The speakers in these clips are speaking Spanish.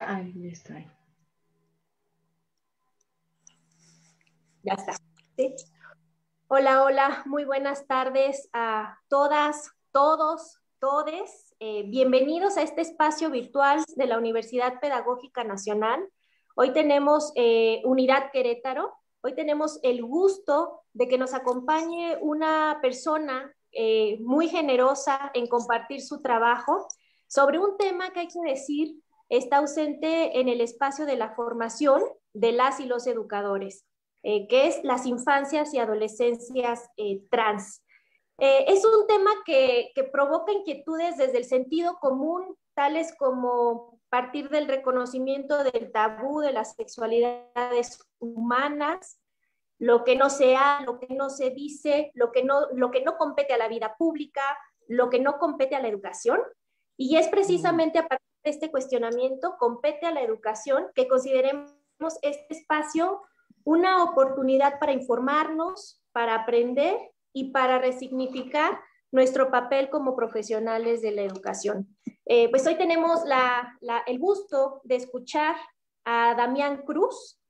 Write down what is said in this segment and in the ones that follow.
Ahí está. Ya está. ¿Sí? Hola, hola, muy buenas tardes a todas, todos, todes. Bienvenidos a este espacio virtual de la Universidad Pedagógica Nacional. Hoy tenemos Unidad Querétaro. Hoy tenemos el gusto de que nos acompañe una persona muy generosa en compartir su trabajo sobre un tema que hay que decir está ausente en el espacio de la formación de las y los educadores, que es las infancias y adolescencias trans. Es un tema que provoca inquietudes desde el sentido común, tales como partir del reconocimiento del tabú de las sexualidades humanas, lo que no se ha, lo que no se dice, lo que no compete a la vida pública, lo que no compete a la educación. Y es precisamente a partir de este cuestionamiento, compete a la educación, que consideremos este espacio una oportunidad para informarnos, para aprender y para resignificar nuestro papel como profesionales de la educación. Pues hoy tenemos el gusto de escuchar a Damián Cruz,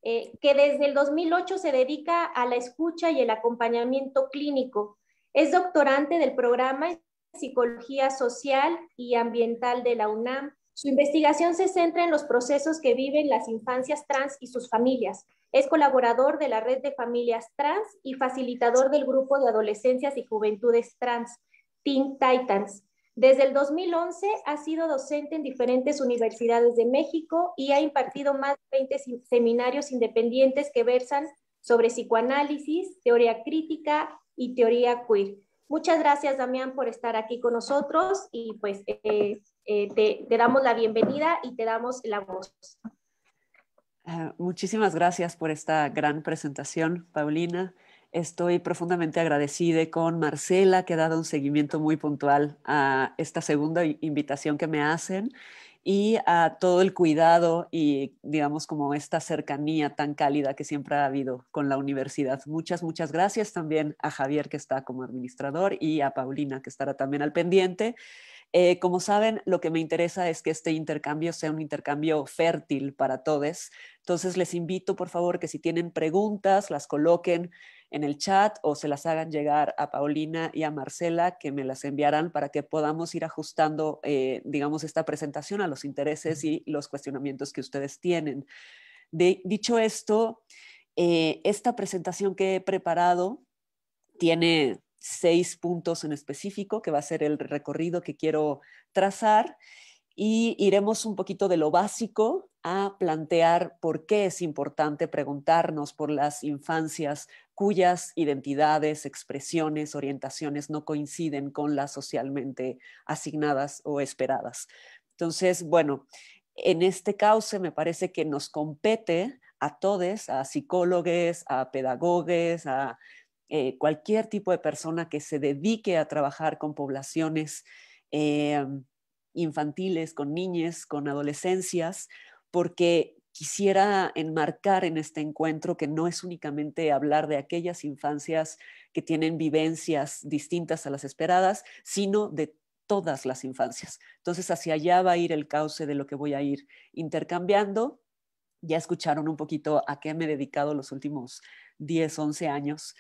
que desde el 2008 se dedica a la escucha y el acompañamiento clínico. Es doctorante del programa en Psicología Social y Ambiental de la UNAM. Su investigación se centra en los procesos que viven las infancias trans y sus familias. Es colaborador de la Red de Familias Trans y facilitador del grupo de adolescencias y juventudes trans, Teen Titans. Desde el 2011 ha sido docente en diferentes universidades de México y ha impartido más de 20 seminarios independientes que versan sobre psicoanálisis, teoría crítica y teoría queer. Muchas gracias, Damián, por estar aquí con nosotros y pues te damos la bienvenida y te damos la voz. Muchísimas gracias por esta gran presentación, Paulina. Estoy profundamente agradecida con Marcela, que ha dado un seguimiento muy puntual a esta segunda invitación que me hacen y a todo el cuidado y, digamos, como esta cercanía tan cálida que siempre ha habido con la universidad. Muchas, muchas gracias también a Javier, que está como administrador, y a Paulina, que estará también al pendiente. Como saben, lo que me interesa es que este intercambio sea un intercambio fértil para todos. Entonces les invito, por favor, que si tienen preguntas, las coloquen en el chat o se las hagan llegar a Paulina y a Marcela, que me las enviarán para que podamos ir ajustando, digamos, esta presentación a los intereses y los cuestionamientos que ustedes tienen. Dicho esto, esta presentación que he preparado tiene 6 puntos en específico, que va a ser el recorrido que quiero trazar, y iremos un poquito de lo básico a plantear por qué es importante preguntarnos por las infancias cuyas identidades, expresiones, orientaciones no coinciden con las socialmente asignadas o esperadas. Entonces, bueno, en este cauce me parece que nos compete a todos, a psicólogos, a pedagogos, a cualquier tipo de persona que se dedique a trabajar con poblaciones infantiles, con niñas, con adolescencias, porque quisiera enmarcar en este encuentro que no es únicamente hablar de aquellas infancias que tienen vivencias distintas a las esperadas, sino de todas las infancias. Entonces, hacia allá va a ir el cauce de lo que voy a ir intercambiando. Ya escucharon un poquito a qué me he dedicado los últimos 10, 11 años.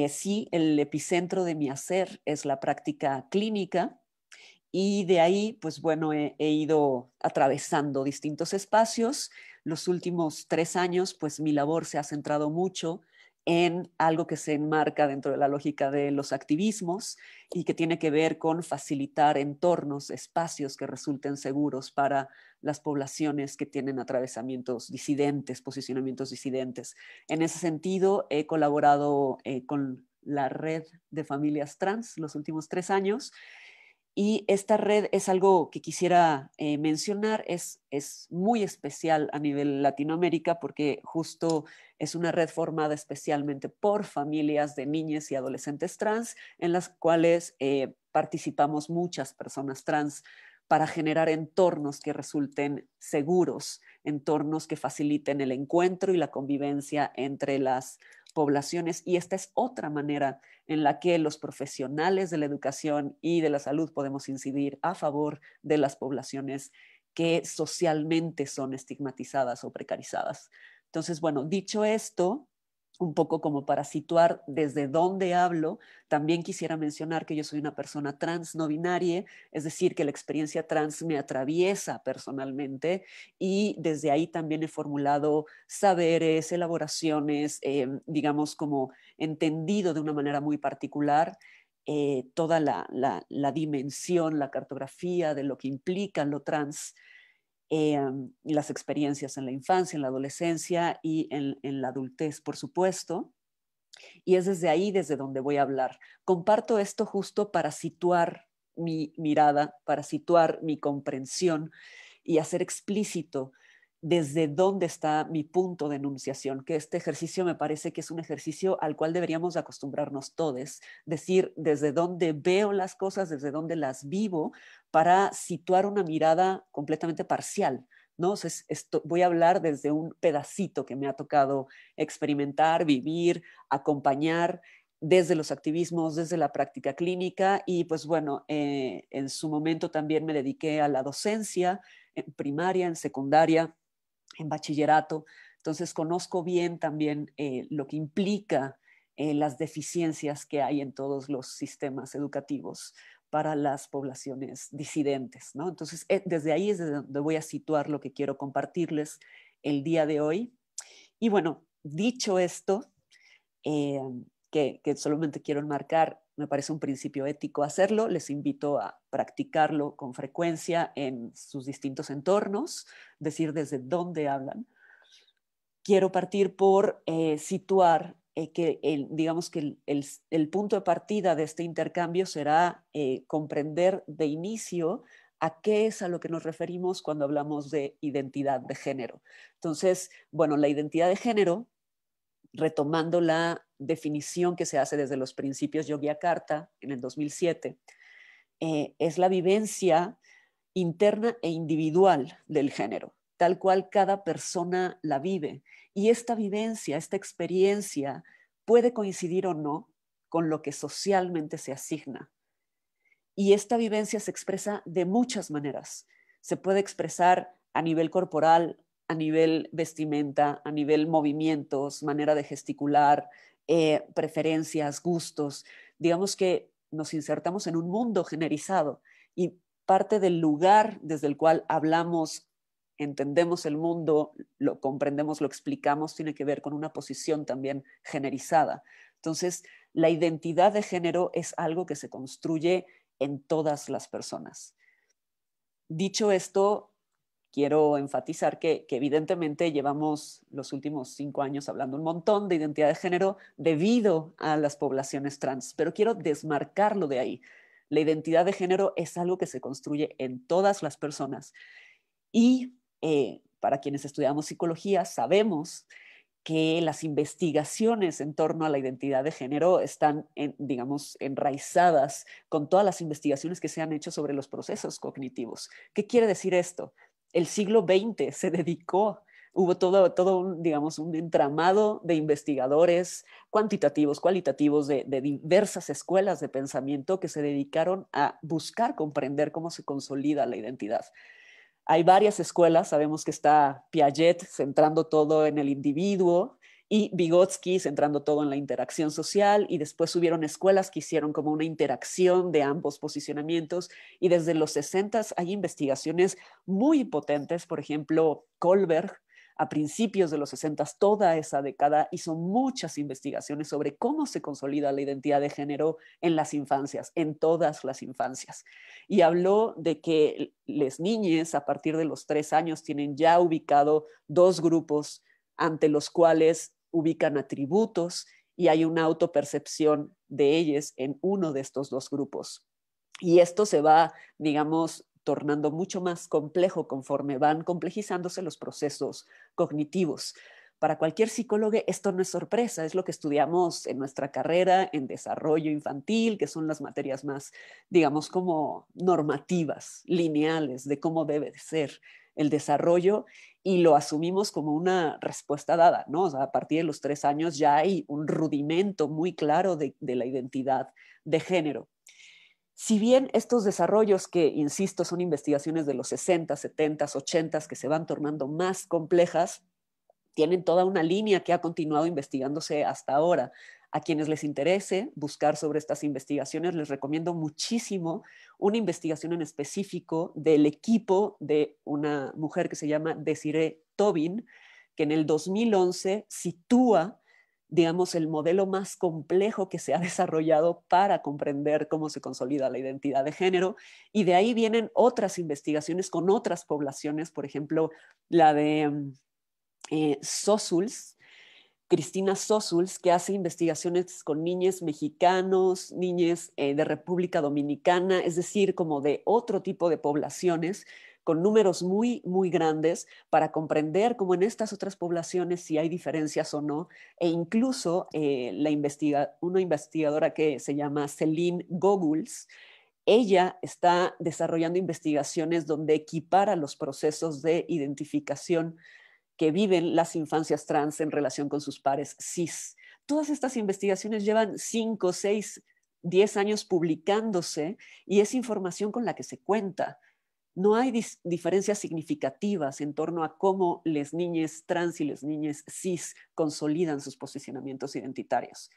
Sí, el epicentro de mi hacer es la práctica clínica, y de ahí, pues bueno, he ido atravesando distintos espacios. Los últimos 3 años, pues mi labor se ha centrado mucho en algo que se enmarca dentro de la lógica de los activismos y que tiene que ver con facilitar entornos, espacios que resulten seguros para las poblaciones que tienen atravesamientos disidentes, posicionamientos disidentes. En ese sentido, he colaborado con la Red de Familias Trans los últimos 3 años. Y esta red es algo que quisiera mencionar, es muy especial a nivel Latinoamérica porque justo es una red formada especialmente por familias de niñas y adolescentes trans, en las cuales participamos muchas personas trans para generar entornos que resulten seguros, entornos que faciliten el encuentro y la convivencia entre las poblaciones. Y esta es otra manera en la que los profesionales de la educación y de la salud podemos incidir a favor de las poblaciones que socialmente son estigmatizadas o precarizadas. Entonces, bueno, dicho esto, un poco como para situar desde dónde hablo, también quisiera mencionar que yo soy una persona trans no binaria, es decir, que la experiencia trans me atraviesa personalmente y desde ahí también he formulado saberes, elaboraciones, digamos como entendido de una manera muy particular toda la dimensión, la cartografía de lo que implica lo trans, las experiencias en la infancia, en la adolescencia y en la adultez, por supuesto. Y es desde ahí desde donde voy a hablar. Comparto esto justo para situar mi mirada, para situar mi comprensión y hacer explícito desde dónde está mi punto de enunciación, que este ejercicio me parece que es un ejercicio al cual deberíamos acostumbrarnos todos, decir desde dónde veo las cosas, desde dónde las vivo, para situar una mirada completamente parcial, ¿no? Voy a hablar desde un pedacito que me ha tocado experimentar, vivir, acompañar desde los activismos, desde la práctica clínica y pues bueno, en su momento también me dediqué a la docencia en primaria, en secundaria, en bachillerato. Entonces conozco bien también lo que implica las deficiencias que hay en todos los sistemas educativos para las poblaciones disidentes, ¿no? Entonces, desde ahí es desde donde voy a situar lo que quiero compartirles el día de hoy. Y bueno, dicho esto, eh, que solamente quiero enmarcar, me parece un principio ético hacerlo, les invito a practicarlo con frecuencia en sus distintos entornos, decir desde dónde hablan. Quiero partir por situar que digamos que el punto de partida de este intercambio será comprender de inicio a qué es a lo que nos referimos cuando hablamos de identidad de género. Entonces, bueno, la identidad de género, retomando la definición que se hace desde los principios Yogyakarta en el 2007, es la vivencia interna e individual del género, tal cual cada persona la vive. Y esta vivencia, esta experiencia puede coincidir o no con lo que socialmente se asigna. Y esta vivencia se expresa de muchas maneras. Se puede expresar a nivel corporal, a nivel vestimenta, a nivel movimientos, manera de gesticular, preferencias, gustos. Digamos que nos insertamos en un mundo generizado y parte del lugar desde el cual hablamos, entendemos el mundo, lo comprendemos, lo explicamos, tiene que ver con una posición también generizada. Entonces, la identidad de género es algo que se construye en todas las personas. Dicho esto, quiero enfatizar que evidentemente llevamos los últimos 5 años hablando un montón de identidad de género debido a las poblaciones trans, pero quiero desmarcarlo de ahí. La identidad de género es algo que se construye en todas las personas y para quienes estudiamos psicología sabemos que las investigaciones en torno a la identidad de género están, digamos, enraizadas con todas las investigaciones que se han hecho sobre los procesos cognitivos. ¿Qué quiere decir esto? El siglo XX se dedicó, hubo todo un, digamos, un entramado de investigadores cuantitativos, cualitativos, de diversas escuelas de pensamiento que se dedicaron a buscar comprender cómo se consolida la identidad. Hay varias escuelas, sabemos que está Piaget centrando todo en el individuo y Vygotsky centrando todo en la interacción social y después hubieron escuelas que hicieron como una interacción de ambos posicionamientos y desde los 60 hay investigaciones muy potentes, por ejemplo, Kohlberg a principios de los 60, toda esa década, hizo muchas investigaciones sobre cómo se consolida la identidad de género en las infancias, en todas las infancias. Y habló de que las niñas a partir de los 3 años tienen ya ubicado 2 grupos ante los cuales ubican atributos y hay una autopercepción de ellas en uno de estos 2 grupos. Y esto se va, digamos, tornando mucho más complejo conforme van complejizándose los procesos cognitivos. Para cualquier psicólogo esto no es sorpresa, es lo que estudiamos en nuestra carrera en desarrollo infantil, que son las materias más, digamos, como normativas, lineales de cómo debe de ser el desarrollo y lo asumimos como una respuesta dada, ¿no? O sea, a partir de los 3 años ya hay un rudimento muy claro de la identidad de género. Si bien estos desarrollos que, insisto, son investigaciones de los 60, 70, 80 que se van tornando más complejas, tienen toda una línea que ha continuado investigándose hasta ahora. A quienes les interese buscar sobre estas investigaciones, les recomiendo muchísimo una investigación en específico del equipo de una mujer que se llama Desiree Tobin, que en el 2011 sitúa, digamos, el modelo más complejo que se ha desarrollado para comprender cómo se consolida la identidad de género. Y de ahí vienen otras investigaciones con otras poblaciones, por ejemplo, la de Sosuls, Cristina Sosuls, que hace investigaciones con niños mexicanos, niñas de República Dominicana, es decir, como de otro tipo de poblaciones, con números muy, muy grandes, para comprender cómo en estas otras poblaciones si hay diferencias o no, e incluso una investigadora que se llama Celine Goguls, ella está desarrollando investigaciones donde equipara los procesos de identificación que viven las infancias trans en relación con sus pares cis. Todas estas investigaciones llevan 5, 6, 10 años publicándose y es información con la que se cuenta. No hay diferencias significativas en torno a cómo las niñas trans y las niñas cis consolidan sus posicionamientos identitarios.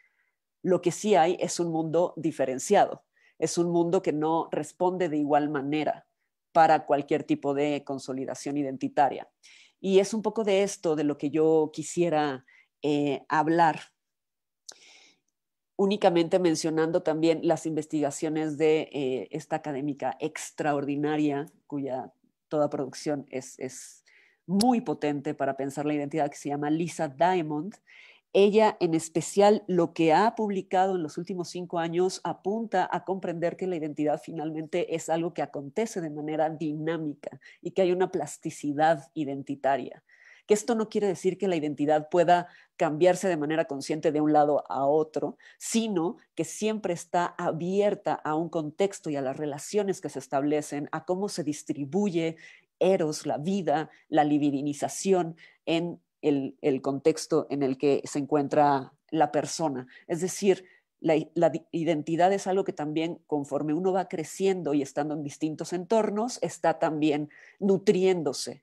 Lo que sí hay es un mundo diferenciado, es un mundo que no responde de igual manera para cualquier tipo de consolidación identitaria. Y es un poco de esto de lo que yo quisiera hablar, únicamente mencionando también las investigaciones de esta académica extraordinaria, cuya toda producción es muy potente para pensar la identidad, que se llama Lisa Diamond. Ella, en especial, lo que ha publicado en los últimos 5 años apunta a comprender que la identidad finalmente es algo que acontece de manera dinámica y que hay una plasticidad identitaria. Que esto no quiere decir que la identidad pueda cambiarse de manera consciente de un lado a otro, sino que siempre está abierta a un contexto y a las relaciones que se establecen, a cómo se distribuye eros, la vida, la libidinización en el contexto en el que se encuentra la persona. Es decir, la identidad es algo que también conforme uno va creciendo y estando en distintos entornos, está también nutriéndose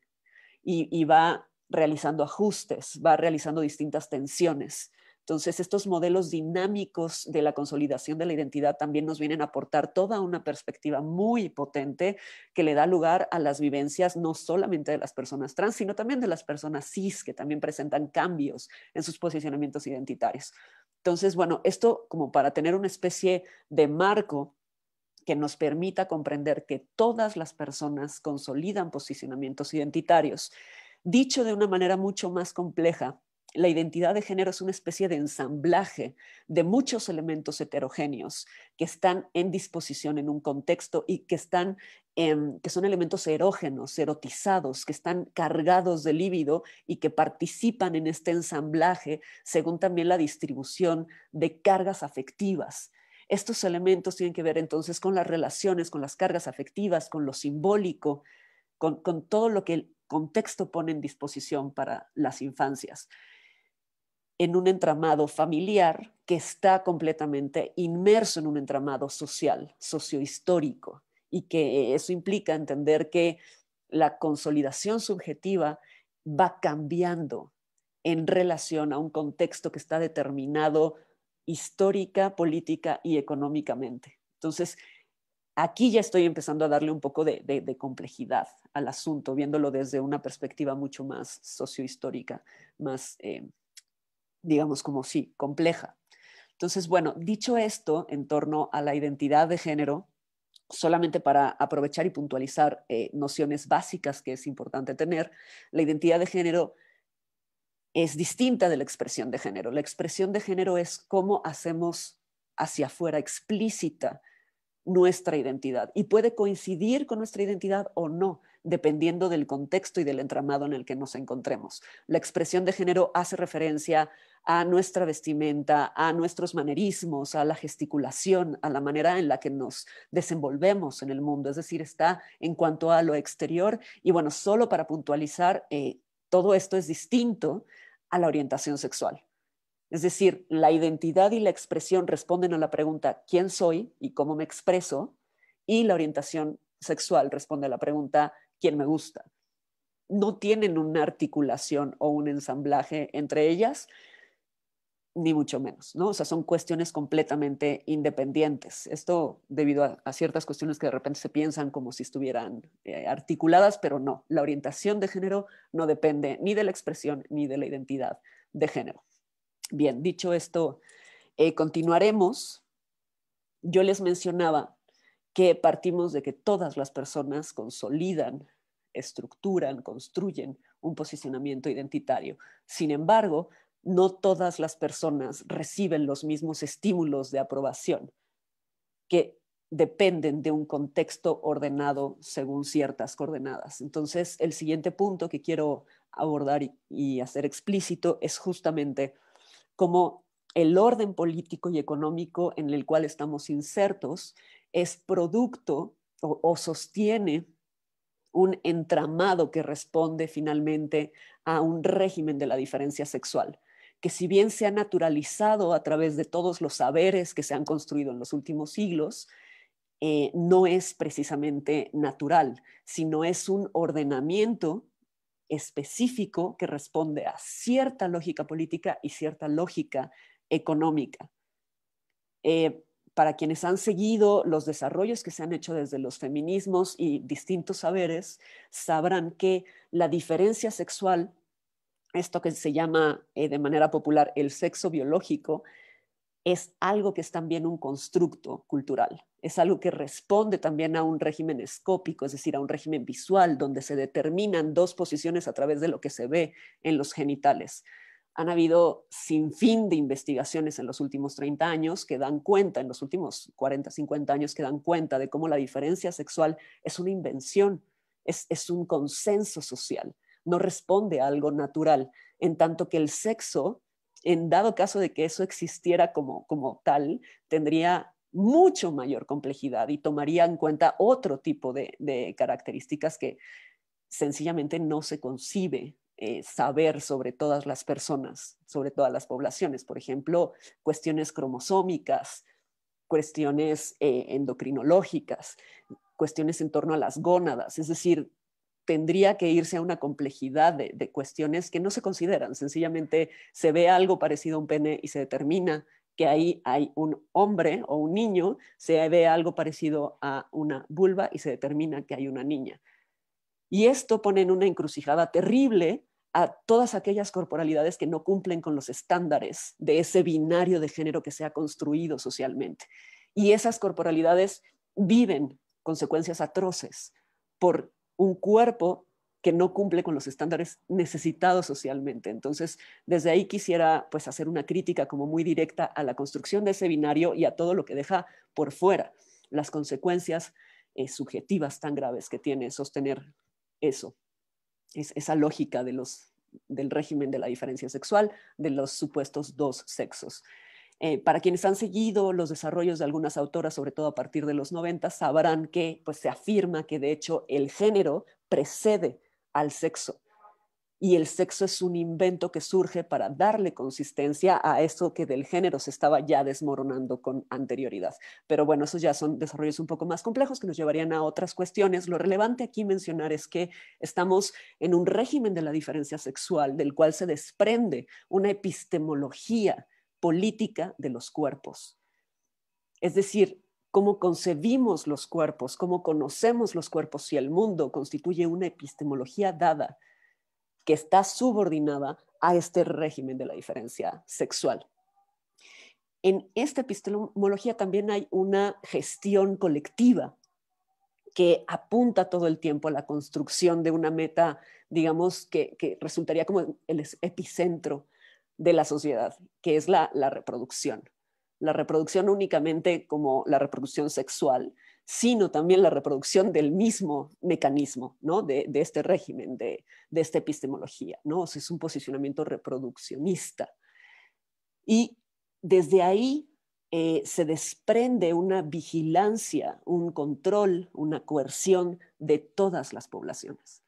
y va realizando ajustes, va realizando distintas tensiones. Entonces, estos modelos dinámicos de la consolidación de la identidad también nos vienen a aportar toda una perspectiva muy potente que le da lugar a las vivencias no solamente de las personas trans, sino también de las personas cis, que también presentan cambios en sus posicionamientos identitarios. Entonces, bueno, esto como para tener una especie de marco que nos permita comprender que todas las personas consolidan posicionamientos identitarios. Dicho de una manera mucho más compleja, la identidad de género es una especie de ensamblaje de muchos elementos heterogéneos que están en disposición en un contexto y que son elementos erógenos, erotizados, que están cargados de líbido y que participan en este ensamblaje según también la distribución de cargas afectivas. Estos elementos tienen que ver entonces con las relaciones, con las cargas afectivas, con lo simbólico, con todo lo que el contexto pone en disposición para las infancias, en un entramado familiar que está completamente inmerso en un entramado social, sociohistórico, y que eso implica entender que la consolidación subjetiva va cambiando en relación a un contexto que está determinado histórica, política y económicamente. Entonces, aquí ya estoy empezando a darle un poco de complejidad al asunto, viéndolo desde una perspectiva mucho más sociohistórica, más, digamos, como sí, compleja. Entonces, bueno, dicho esto en torno a la identidad de género, solamente para aprovechar y puntualizar nociones básicas que es importante tener, la identidad de género es distinta de la expresión de género. La expresión de género es cómo hacemos hacia afuera explícita nuestra identidad y puede coincidir con nuestra identidad o no, dependiendo del contexto y del entramado en el que nos encontremos. La expresión de género hace referencia a nuestra vestimenta, a nuestros manerismos, a la gesticulación, a la manera en la que nos desenvolvemos en el mundo, es decir, está en cuanto a lo exterior. Y bueno, solo para puntualizar, todo esto es distinto a la orientación sexual. Es decir, la identidad y la expresión responden a la pregunta ¿quién soy y cómo me expreso? y la orientación sexual responde a la pregunta ¿quién me gusta? No tienen una articulación o un ensamblaje entre ellas, ni mucho menos, ¿no? O sea, son cuestiones completamente independientes. Esto debido a ciertas cuestiones que de repente se piensan como si estuvieran articuladas, pero no. La orientación de género no depende ni de la expresión ni de la identidad de género. Bien, dicho esto, continuaremos. Yo les mencionaba que partimos de que todas las personas consolidan, estructuran, construyen un posicionamiento identitario. Sin embargo, no todas las personas reciben los mismos estímulos de aprobación que dependen de un contexto ordenado según ciertas coordenadas. Entonces, el siguiente punto que quiero abordar y hacer explícito es justamente cómo el orden político y económico en el cual estamos insertos es producto o sostiene un entramado que responde finalmente a un régimen de la diferencia sexual, que si bien se ha naturalizado a través de todos los saberes que se han construido en los últimos siglos, no es precisamente natural, sino es un ordenamiento específico que responde a cierta lógica política y cierta lógica económica. Para quienes han seguido los desarrollos que se han hecho desde los feminismos y distintos saberes, sabrán que la diferencia sexual, esto que se llama de manera popular el sexo biológico, es algo que es también un constructo cultural, es algo que responde también a un régimen escópico, es decir, a un régimen visual donde se determinan dos posiciones a través de lo que se ve en los genitales. Han habido sin fin de investigaciones en los últimos 30 años que dan cuenta, en los últimos 40, 50 años, que dan cuenta de cómo la diferencia sexual es una invención, es un consenso social, no responde a algo natural, en tanto que el sexo, en dado caso de que eso existiera como tal, tendría mucho mayor complejidad y tomaría en cuenta otro tipo de características que sencillamente no se concibe saber sobre todas las personas, sobre todas las poblaciones. Por ejemplo, cuestiones cromosómicas, cuestiones endocrinológicas, cuestiones en torno a las gónadas, es decir, tendría que irse a una complejidad de cuestiones que no se consideran. Sencillamente se ve algo parecido a un pene y se determina que ahí hay un hombre o un niño, se ve algo parecido a una vulva y se determina que hay una niña. Y esto pone en una encrucijada terrible a todas aquellas corporalidades que no cumplen con los estándares de ese binario de género que se ha construido socialmente. Y esas corporalidades viven consecuencias atroces por un cuerpo que no cumple con los estándares necesitados socialmente. Entonces, desde ahí quisiera pues hacer una crítica como muy directa a la construcción de ese binario y a todo lo que deja por fuera, las consecuencias subjetivas tan graves que tiene sostener eso, esa lógica del régimen de la diferencia sexual, de los supuestos dos sexos. Para quienes han seguido los desarrollos de algunas autoras, sobre todo a partir de los 90, sabrán que pues, se afirma que de hecho el género precede al sexo. Y el sexo es un invento que surge para darle consistencia a eso que del género se estaba ya desmoronando con anterioridad. Pero bueno, esos ya son desarrollos un poco más complejos que nos llevarían a otras cuestiones. Lo relevante aquí mencionar es que estamos en un régimen de la diferencia sexual del cual se desprende una epistemología política de los cuerpos. Es decir, cómo concebimos los cuerpos, cómo conocemos los cuerpos y el mundo constituye una epistemología dada que está subordinada a este régimen de la diferencia sexual. En esta epistemología también hay una gestión colectiva que apunta todo el tiempo a la construcción de una meta, digamos, que resultaría como el epicentro de la sociedad, que es la reproducción. La reproducción únicamente como la reproducción sexual, sino también la reproducción del mismo mecanismo, ¿no? de este régimen, de esta epistemología, ¿no? O sea, es un posicionamiento reproduccionista. Y desde ahí se desprende una vigilancia, un control, una coerción de todas las poblaciones.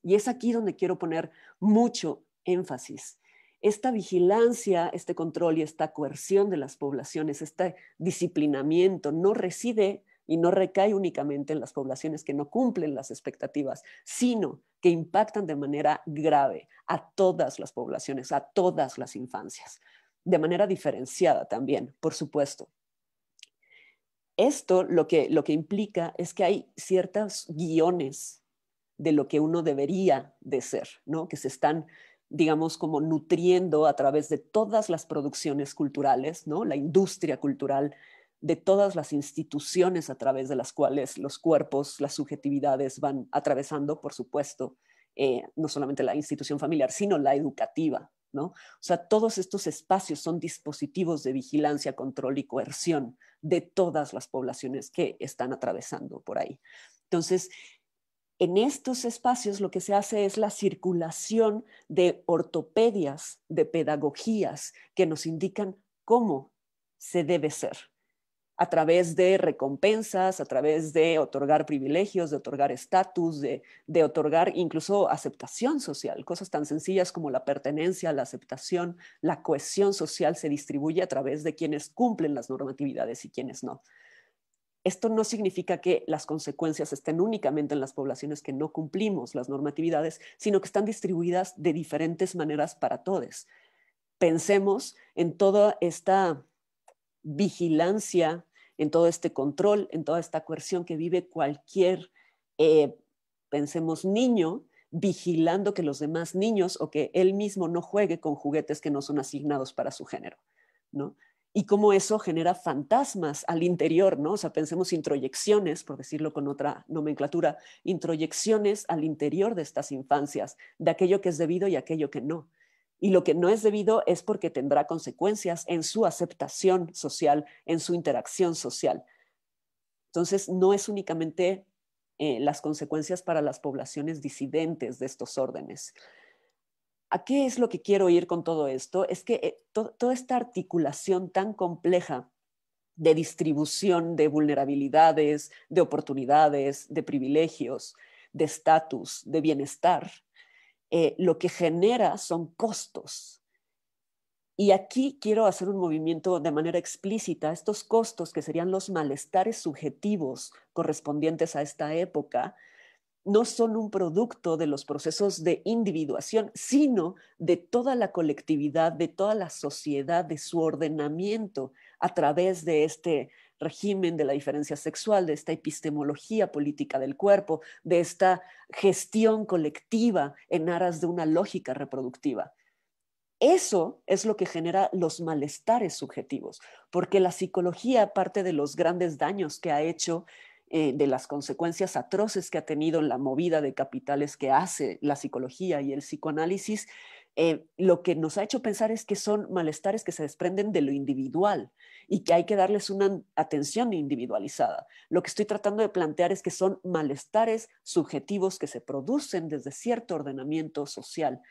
Y es aquí donde quiero poner mucho énfasis. Esta vigilancia, este control y esta coerción de las poblaciones, este disciplinamiento, no reside y no recae únicamente en las poblaciones que no cumplen las expectativas, sino que impactan de manera grave a todas las poblaciones, a todas las infancias, de manera diferenciada también, por supuesto. Esto lo que implica es que hay ciertos guiones de lo que uno debería de ser, ¿no? Que se están, digamos, como nutriendo a través de todas las producciones culturales, ¿no? La industria cultural, de todas las instituciones a través de las cuales los cuerpos, las subjetividades van atravesando, por supuesto, no solamente la institución familiar, sino la educativa, ¿no? O sea, todos estos espacios son dispositivos de vigilancia, control y coerción de todas las poblaciones que están atravesando por ahí. Entonces, en estos espacios lo que se hace es la circulación de ortopedias, de pedagogías que nos indican cómo se debe ser, a través de recompensas, a través de otorgar privilegios, de otorgar estatus, de otorgar incluso aceptación social. Cosas tan sencillas como la pertenencia, la aceptación, la cohesión social se distribuye a través de quienes cumplen las normatividades y quienes no. Esto no significa que las consecuencias estén únicamente en las poblaciones que no cumplimos las normatividades, sino que están distribuidas de diferentes maneras para todos. Pensemos en toda esta vigilancia, en todo este control, en toda esta coerción que vive cualquier, pensemos, niño, vigilando que los demás niños o que él mismo no juegue con juguetes que no son asignados para su género, ¿no? Y cómo eso genera fantasmas al interior, ¿no? O sea, pensemos introyecciones, por decirlo con otra nomenclatura, introyecciones al interior de estas infancias, de aquello que es debido y aquello que no. Y lo que no es debido es porque tendrá consecuencias en su aceptación social, en su interacción social. Entonces, no es únicamente las consecuencias para las poblaciones disidentes de estos órdenes. ¿A qué es lo que quiero ir con todo esto? Es que toda esta articulación tan compleja de distribución de vulnerabilidades, de oportunidades, de privilegios, de estatus, de bienestar, lo que genera son costos. Y aquí quiero hacer un movimiento de manera explícita. Estos costos, que serían los malestares subjetivos correspondientes a esta época, no son un producto de los procesos de individuación, sino de toda la colectividad, de toda la sociedad, de su ordenamiento a través de este régimen de la diferencia sexual, de esta epistemología política del cuerpo, de esta gestión colectiva en aras de una lógica reproductiva. Eso es lo que genera los malestares subjetivos, porque la psicología, parte de los grandes daños que ha hecho, de las consecuencias atroces que ha tenido en la movida de capitales que hace la psicología y el psicoanálisis, lo que nos ha hecho pensar es que son malestares que se desprenden de lo individual y que hay que darles una atención individualizada. Lo que estoy tratando de plantear es que son malestares subjetivos que se producen desde cierto ordenamiento social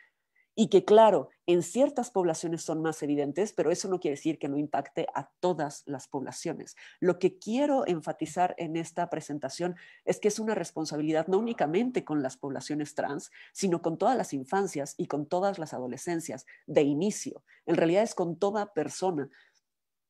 y que, claro, en ciertas poblaciones son más evidentes, pero eso no quiere decir que no impacte a todas las poblaciones. Lo que quiero enfatizar en esta presentación es que es una responsabilidad no únicamente con las poblaciones trans, sino con todas las infancias y con todas las adolescencias de inicio. En realidad es con toda persona.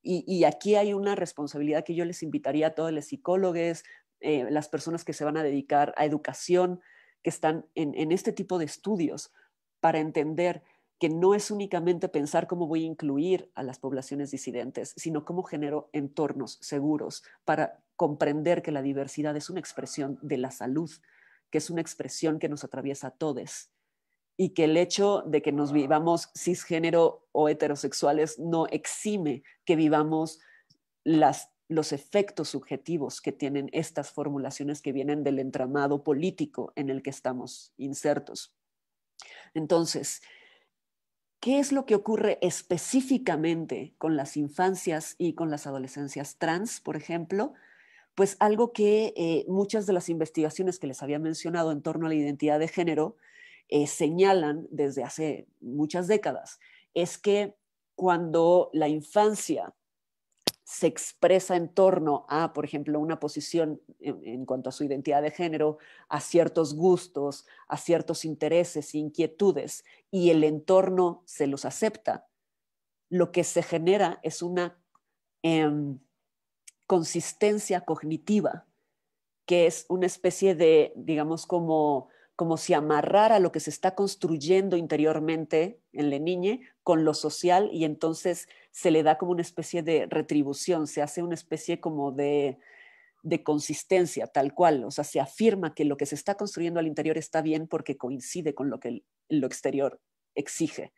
Y aquí hay una responsabilidad que yo les invitaría a todos los psicólogos, las personas que se van a dedicar a educación, que están en este tipo de estudios, para entender que no es únicamente pensar cómo voy a incluir a las poblaciones disidentes, sino cómo genero entornos seguros para comprender que la diversidad es una expresión de la salud, que es una expresión que nos atraviesa a todos y que el hecho de que nos vivamos cisgénero o heterosexuales no exime que vivamos los efectos subjetivos que tienen estas formulaciones que vienen del entramado político en el que estamos insertos. Entonces, ¿qué es lo que ocurre específicamente con las infancias y con las adolescencias trans, por ejemplo? Pues algo que muchas de las investigaciones que les había mencionado en torno a la identidad de género señalan desde hace muchas décadas, es que cuando la infancia se expresa en torno a, por ejemplo, una posición en cuanto a su identidad de género, a ciertos gustos, a ciertos intereses, inquietudes, y el entorno se los acepta, lo que se genera es una consistencia cognitiva, que es una especie de, digamos, como si amarrara lo que se está construyendo interiormente en la niña con lo social, y entonces se le da como una especie de retribución, se hace una especie como de consistencia, tal cual. O sea, se afirma que lo que se está construyendo al interior está bien porque coincide con lo que lo exterior exige.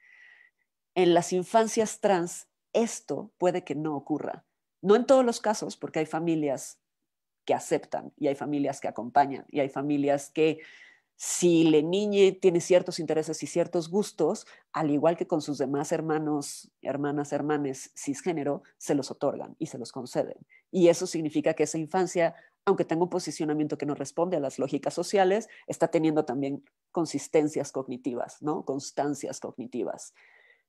En las infancias trans, esto puede que no ocurra. No en todos los casos, porque hay familias que aceptan y hay familias que acompañan y hay familias que, si la niña tiene ciertos intereses y ciertos gustos, al igual que con sus demás hermanos, hermanas, hermanes cisgénero, se los otorgan y se los conceden. Y eso significa que esa infancia, aunque tenga un posicionamiento que no responde a las lógicas sociales, está teniendo también consistencias cognitivas, ¿no? Constancias cognitivas.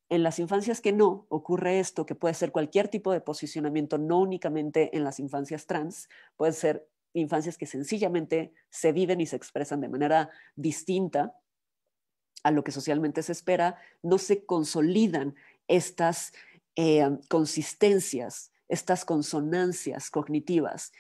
En las infancias que no ocurre esto, que puede ser cualquier tipo de posicionamiento, no únicamente en las infancias trans, pueden ser infancias que sencillamente se viven y se expresan de manera distinta a lo que socialmente se espera, no se consolidan estas consistencias, estas consonancias cognitivas,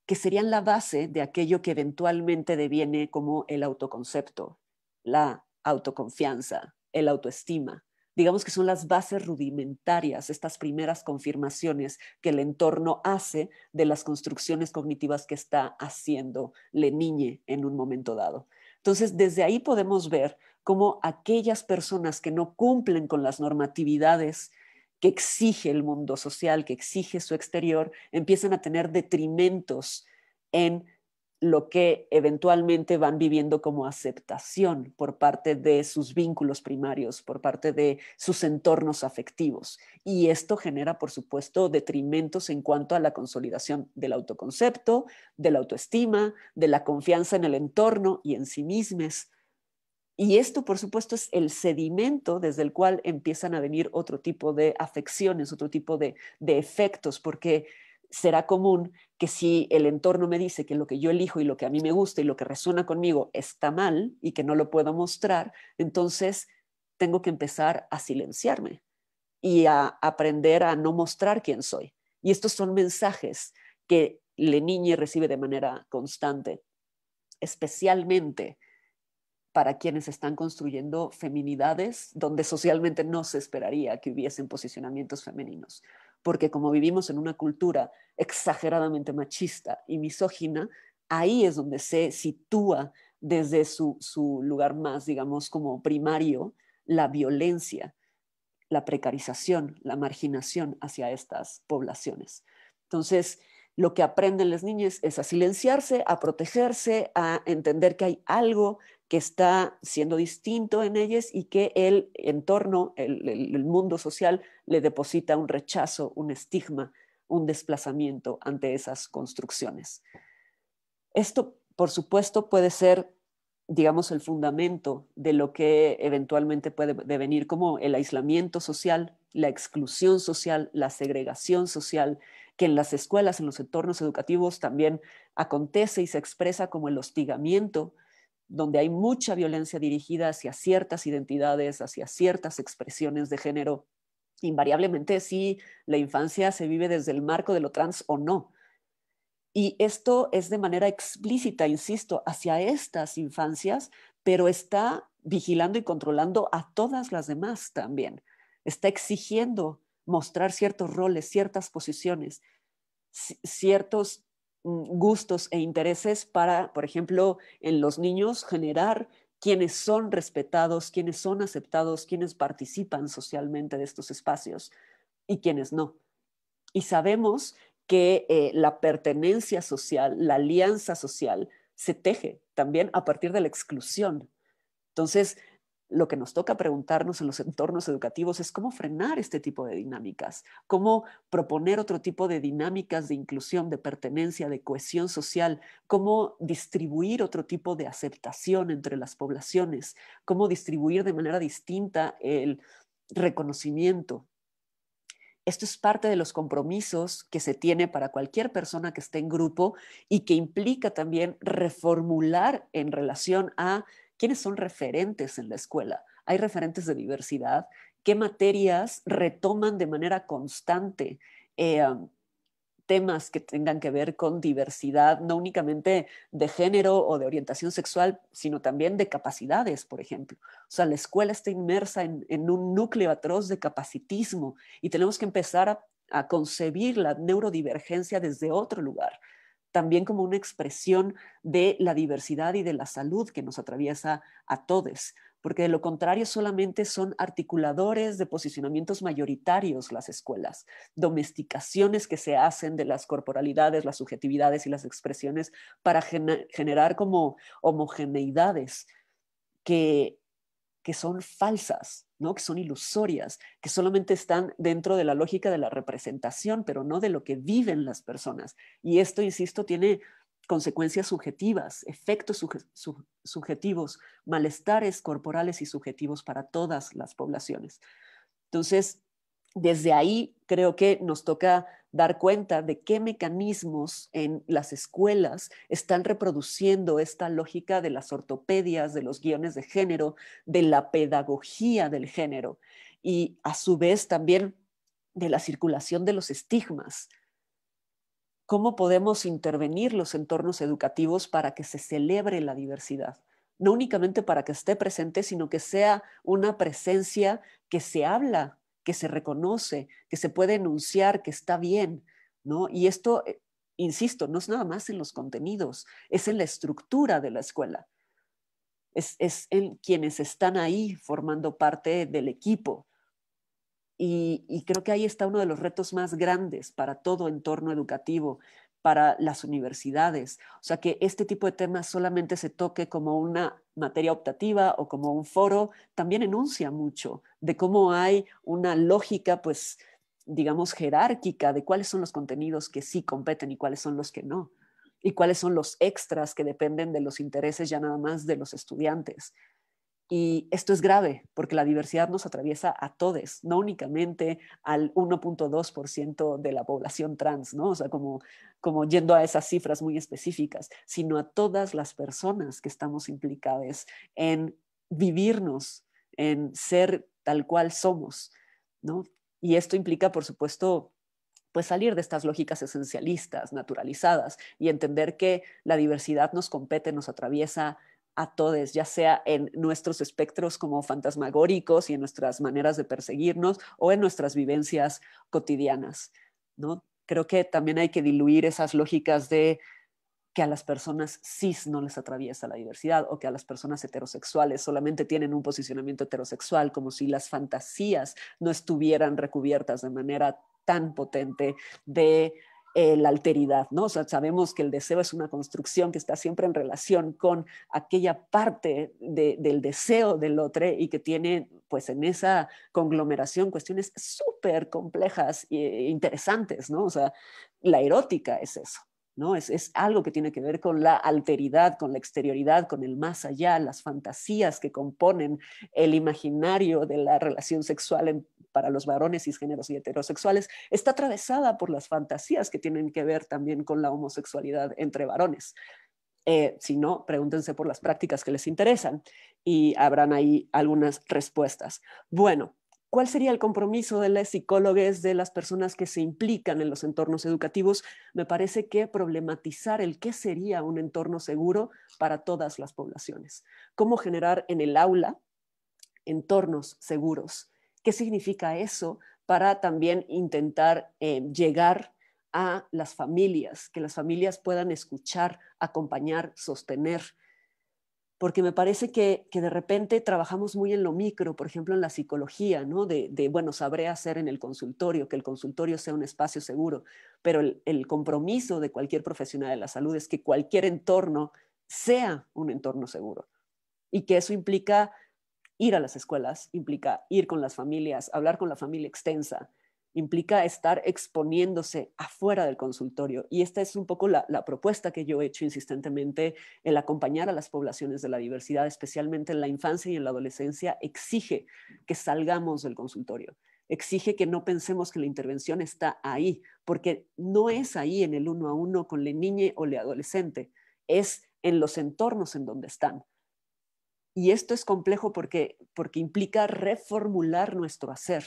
que serían la base de aquello que eventualmente deviene como el autoconcepto, la autoconfianza, el autoestima. Digamos que son las bases rudimentarias, estas primeras confirmaciones que el entorno hace de las construcciones cognitivas que está haciendo la niña en un momento dado. Entonces, desde ahí podemos ver cómo aquellas personas que no cumplen con las normatividades que exige el mundo social, que exige su exterior, empiezan a tener detrimentos en lo que eventualmente van viviendo como aceptación por parte de sus vínculos primarios, por parte de sus entornos afectivos. Y esto genera, por supuesto, detrimentos en cuanto a la consolidación del autoconcepto, de la autoestima, de la confianza en el entorno y en sí mismos. Y esto, por supuesto, es el sedimento desde el cual empiezan a venir otro tipo de afecciones, otro tipo de efectos, porque será común que si el entorno me dice que lo que yo elijo y lo que a mí me gusta y lo que resuena conmigo está mal y que no lo puedo mostrar, entonces tengo que empezar a silenciarme y a aprender a no mostrar quién soy. Y estos son mensajes que la niña recibe de manera constante, especialmente para quienes están construyendo feminidades donde socialmente no se esperaría que hubiesen posicionamientos femeninos. Porque como vivimos en una cultura exageradamente machista y misógina, ahí es donde se sitúa desde su lugar más, digamos, como primario, la violencia, la precarización, la marginación hacia estas poblaciones. Entonces, lo que aprenden las niñas es a silenciarse, a protegerse, a entender que hay algo que está siendo distinto en ellas y que el entorno, el mundo social, le deposita un rechazo, un estigma, un desplazamiento ante esas construcciones. Esto, por supuesto, puede ser, digamos, el fundamento de lo que eventualmente puede devenir como el aislamiento social, la exclusión social, la segregación social, que en las escuelas, en los entornos educativos también acontece y se expresa como el hostigamiento, donde hay mucha violencia dirigida hacia ciertas identidades, hacia ciertas expresiones de género. Invariablemente, si la infancia se vive desde el marco de lo trans o no. Y esto es de manera explícita, insisto, hacia estas infancias, pero está vigilando y controlando a todas las demás también. Está exigiendo mostrar ciertos roles, ciertas posiciones, ciertos gustos e intereses para, por ejemplo, en los niños generar quienes son respetados, quienes son aceptados, quienes participan socialmente de estos espacios y quienes no. Y sabemos que la pertenencia social, la alianza social, se teje también a partir de la exclusión. Entonces, lo que nos toca preguntarnos en los entornos educativos es cómo frenar este tipo de dinámicas, cómo proponer otro tipo de dinámicas de inclusión, de pertenencia, de cohesión social, cómo distribuir otro tipo de aceptación entre las poblaciones, cómo distribuir de manera distinta el reconocimiento. Esto es parte de los compromisos que se tiene para cualquier persona que esté en grupo y que implica también reformular en relación a quiénes son referentes en la escuela. Hay referentes de diversidad, qué materias retoman de manera constante, temas que tengan que ver con diversidad, no únicamente de género o de orientación sexual, sino también de capacidades, por ejemplo. O sea, la escuela está inmersa en un núcleo atroz de capacitismo y tenemos que empezar a concebir la neurodivergencia desde otro lugar, también como una expresión de la diversidad y de la salud que nos atraviesa a todos, porque de lo contrario solamente son articuladores de posicionamientos mayoritarios las escuelas, domesticaciones que se hacen de las corporalidades, las subjetividades y las expresiones para generar como homogeneidades que son falsas, ¿no? Que son ilusorias, que solamente están dentro de la lógica de la representación, pero no de lo que viven las personas. Y esto, insisto, tiene consecuencias subjetivas, efectos subjetivos, malestares corporales y subjetivos para todas las poblaciones. Entonces, desde ahí creo que nos toca dar cuenta de qué mecanismos en las escuelas están reproduciendo esta lógica de las ortopedias, de los guiones de género, de la pedagogía del género y a su vez también de la circulación de los estigmas. ¿Cómo podemos intervenir los entornos educativos para que se celebre la diversidad? No únicamente para que esté presente, sino que sea una presencia que se habla, que se reconoce, que se puede enunciar, que está bien, ¿no? Y esto, insisto, no es nada más en los contenidos, es en la estructura de la escuela, es en quienes están ahí formando parte del equipo. Y creo que ahí está uno de los retos más grandes para todo entorno educativo, para las universidades. O sea, que este tipo de temas solamente se toque como una materia optativa o como un foro, también enuncia mucho de cómo hay una lógica, pues, digamos, jerárquica de cuáles son los contenidos que sí competen y cuáles son los que no. Y cuáles son los extras que dependen de los intereses ya nada más de los estudiantes. Y esto es grave porque la diversidad nos atraviesa a todos, no únicamente al 1.2% de la población trans, ¿no? O sea, como yendo a esas cifras muy específicas, sino a todas las personas que estamos implicadas en vivirnos, en ser tal cual somos, ¿no? Y esto implica, por supuesto, pues salir de estas lógicas esencialistas, naturalizadas, y entender que la diversidad nos compete, nos atraviesa a todos, ya sea en nuestros espectros como fantasmagóricos y en nuestras maneras de perseguirnos o en nuestras vivencias cotidianas, ¿no? Creo que también hay que diluir esas lógicas de que a las personas cis no les atraviesa la diversidad o que a las personas heterosexuales solamente tienen un posicionamiento heterosexual, como si las fantasías no estuvieran recubiertas de manera tan potente de la alteridad, ¿no? O sea, sabemos que el deseo es una construcción que está siempre en relación con aquella parte del deseo del otro y que tiene, pues, en esa conglomeración cuestiones súper complejas e interesantes, ¿no? O sea, la erótica es eso. ¿No? Es algo que tiene que ver con la alteridad, con la exterioridad, con el más allá, las fantasías que componen el imaginario de la relación sexual para los varones cisgéneros y heterosexuales, está atravesada por las fantasías que tienen que ver también con la homosexualidad entre varones. Si no, pregúntense por las prácticas que les interesan y habrán ahí algunas respuestas. Bueno, ¿cuál sería el compromiso de los psicólogos, de las personas que se implican en los entornos educativos? Me parece que problematizar el qué sería un entorno seguro para todas las poblaciones. ¿Cómo generar en el aula entornos seguros? ¿Qué significa eso para también intentar llegar a las familias, que las familias puedan escuchar, acompañar, sostener? Porque me parece que de repente trabajamos muy en lo micro, por ejemplo, en la psicología, ¿no? Bueno, sabré hacer en el consultorio, que el consultorio sea un espacio seguro, pero el compromiso de cualquier profesional de la salud es que cualquier entorno sea un entorno seguro y que eso implica ir a las escuelas, implica ir con las familias, hablar con la familia extensa, implica estar exponiéndose afuera del consultorio. Y esta es un poco la propuesta que yo he hecho insistentemente, el acompañar a las poblaciones de la diversidad, especialmente en la infancia y en la adolescencia, exige que salgamos del consultorio. Exige que no pensemos que la intervención está ahí, porque no es ahí en el 1 a 1 con la niña o el adolescente, es en los entornos en donde están. Y esto es complejo porque implica reformular nuestro hacer.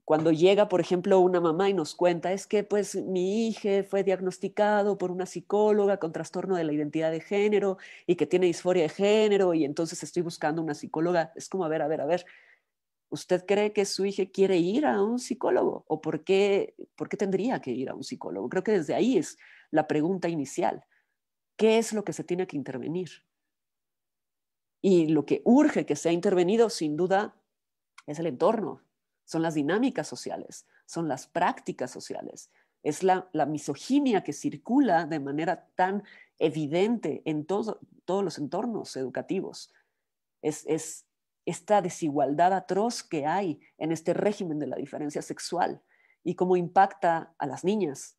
Cuando llega, por ejemplo, una mamá y nos cuenta, es que pues mi hija fue diagnosticado por una psicóloga con trastorno de la identidad de género y que tiene disforia de género y entonces estoy buscando una psicóloga. Es como, a ver, ¿usted cree que su hija quiere ir a un psicólogo? ¿O por qué tendría que ir a un psicólogo? Creo que desde ahí es la pregunta inicial. ¿Qué es lo que se tiene que intervenir? Y lo que urge que sea intervenido, sin duda, es el entorno, son las dinámicas sociales, son las prácticas sociales, es la misoginia que circula de manera tan evidente en todos los entornos educativos. Es esta desigualdad atroz que hay en este régimen de la diferencia sexual y cómo impacta a las niñas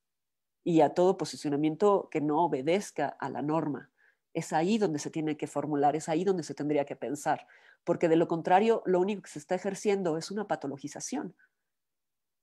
y a todo posicionamiento que no obedezca a la norma. Es ahí donde se tiene que formular, es ahí donde se tendría que pensar, porque de lo contrario, lo único que se está ejerciendo es una patologización,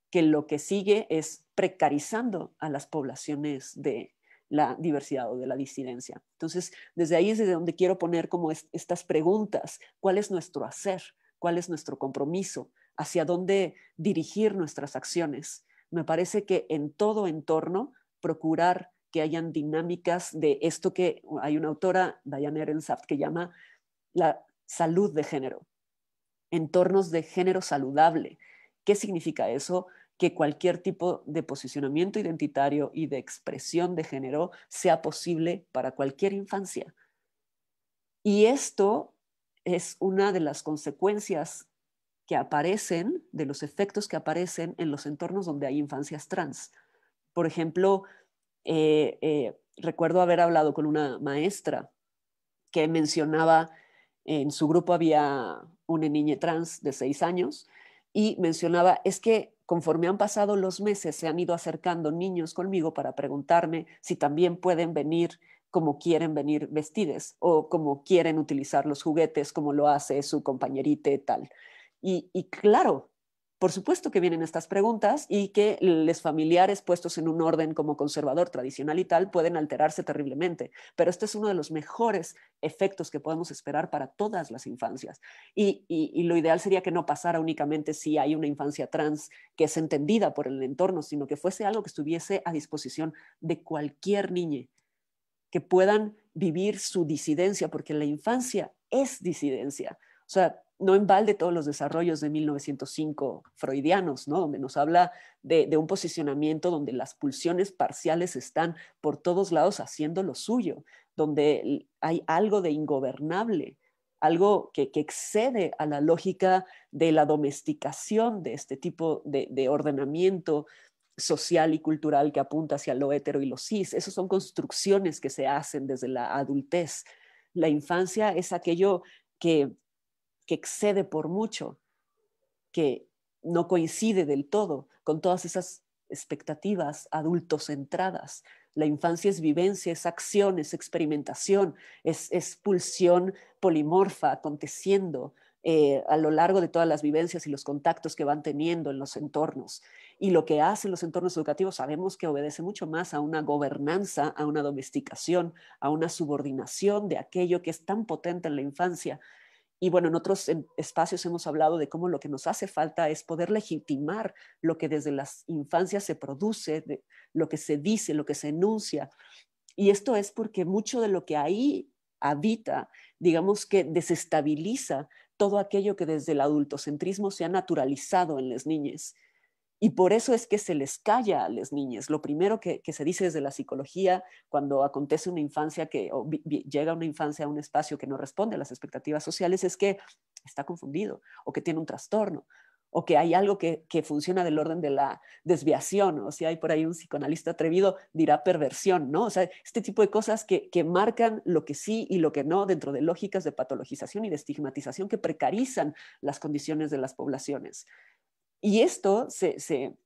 que lo que sigue es precarizando a las poblaciones de la diversidad o de la disidencia. Entonces, desde ahí es desde donde quiero poner como estas preguntas. ¿Cuál es nuestro hacer? ¿Cuál es nuestro compromiso? ¿Hacia dónde dirigir nuestras acciones? Me parece que en todo entorno procurar que hayan dinámicas de esto que hay una autora, Diane Ehrensaft, que llama la salud de género, entornos de género saludable. ¿Qué significa eso? Que cualquier tipo de posicionamiento identitario y de expresión de género sea posible para cualquier infancia. Y esto es una de las consecuencias que aparecen, de los efectos que aparecen en los entornos donde hay infancias trans. Por ejemplo, recuerdo haber hablado con una maestra que mencionaba, en su grupo había una niña trans de 6 años y mencionaba, es que conforme han pasado los meses se han ido acercando niños conmigo para preguntarme si también pueden venir como quieren venir vestides o como quieren utilizar los juguetes como lo hace su compañerita y tal. Y claro, por supuesto que vienen estas preguntas y que los familiares puestos en un orden como conservador, tradicional y tal, pueden alterarse terriblemente. Pero este es uno de los mejores efectos que podemos esperar para todas las infancias. Y lo ideal sería que no pasara únicamente si hay una infancia trans que es entendida por el entorno, sino que fuese algo que estuviese a disposición de cualquier niña, que puedan vivir su disidencia, porque la infancia es disidencia. O sea, no en balde todos los desarrollos de 1905 freudianos, ¿no? Donde nos habla de un posicionamiento donde las pulsiones parciales están por todos lados haciendo lo suyo, donde hay algo de ingobernable, algo que excede a la lógica de la domesticación de este tipo de ordenamiento social y cultural que apunta hacia lo hetero y lo cis. Esas son construcciones que se hacen desde la adultez. La infancia es aquello que excede por mucho, que no coincide del todo con todas esas expectativas adultocentradas. La infancia es vivencia, es acción, es experimentación, es pulsión polimorfa aconteciendo a lo largo de todas las vivencias y los contactos que van teniendo en los entornos. Y lo que hacen los entornos educativos sabemos que obedece mucho más a una gobernanza, a una domesticación, a una subordinación de aquello que es tan potente en la infancia. Y bueno, en otros espacios hemos hablado de cómo lo que nos hace falta es poder legitimar lo que desde las infancias se produce, lo que se dice, lo que se enuncia. Y esto es porque mucho de lo que ahí habita, digamos que desestabiliza todo aquello que desde el adultocentrismo se ha naturalizado en las niñas. Y por eso es que se les calla a las niñas. Lo primero que se dice desde la psicología cuando acontece una infancia o llega una infancia a un espacio que no responde a las expectativas sociales es que está confundido o que tiene un trastorno o que hay algo que funciona del orden de la desviación, o si hay por ahí un psicoanalista atrevido, dirá perversión, ¿no? O sea, este tipo de cosas que marcan lo que sí y lo que no dentro de lógicas de patologización y de estigmatización que precarizan las condiciones de las poblaciones. Y esto se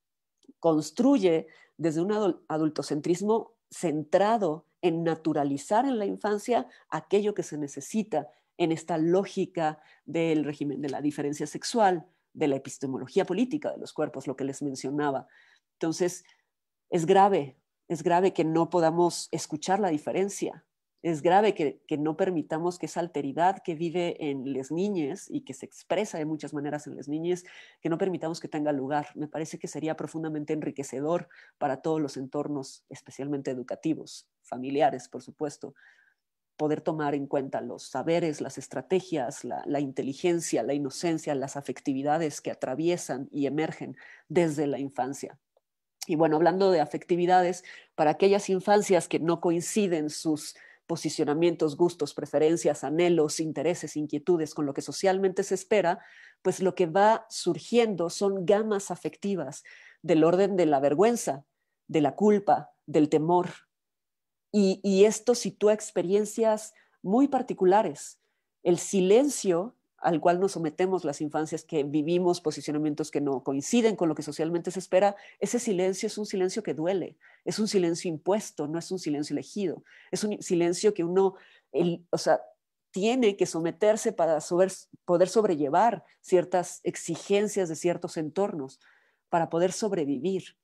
construye desde un adultocentrismo centrado en naturalizar en la infancia aquello que se necesita en esta lógica del régimen de la diferencia sexual, de la epistemología política de los cuerpos, lo que les mencionaba. Entonces, es grave que no podamos escuchar la diferencia, Es grave que no permitamos que esa alteridad que vive en las niñas y que se expresa de muchas maneras en las niñas, que no permitamos que tenga lugar. Me parece que sería profundamente enriquecedor para todos los entornos, especialmente educativos, familiares, por supuesto, poder tomar en cuenta los saberes, las estrategias, la inteligencia, la inocencia, las afectividades que atraviesan y emergen desde la infancia. Y bueno, hablando de afectividades, para aquellas infancias que no coinciden sus posicionamientos, gustos, preferencias, anhelos, intereses, inquietudes con lo que socialmente se espera, pues lo que va surgiendo son gamas afectivas del orden de la vergüenza, de la culpa, del temor. Y esto sitúa experiencias muy particulares. El silencio al cual nos sometemos las infancias que vivimos posicionamientos que no coinciden con lo que socialmente se espera, ese silencio es un silencio que duele, es un silencio impuesto, no es un silencio elegido, es un silencio que uno, o sea, tiene que someterse para poder sobrellevar ciertas exigencias de ciertos entornos, para poder sobrevivir.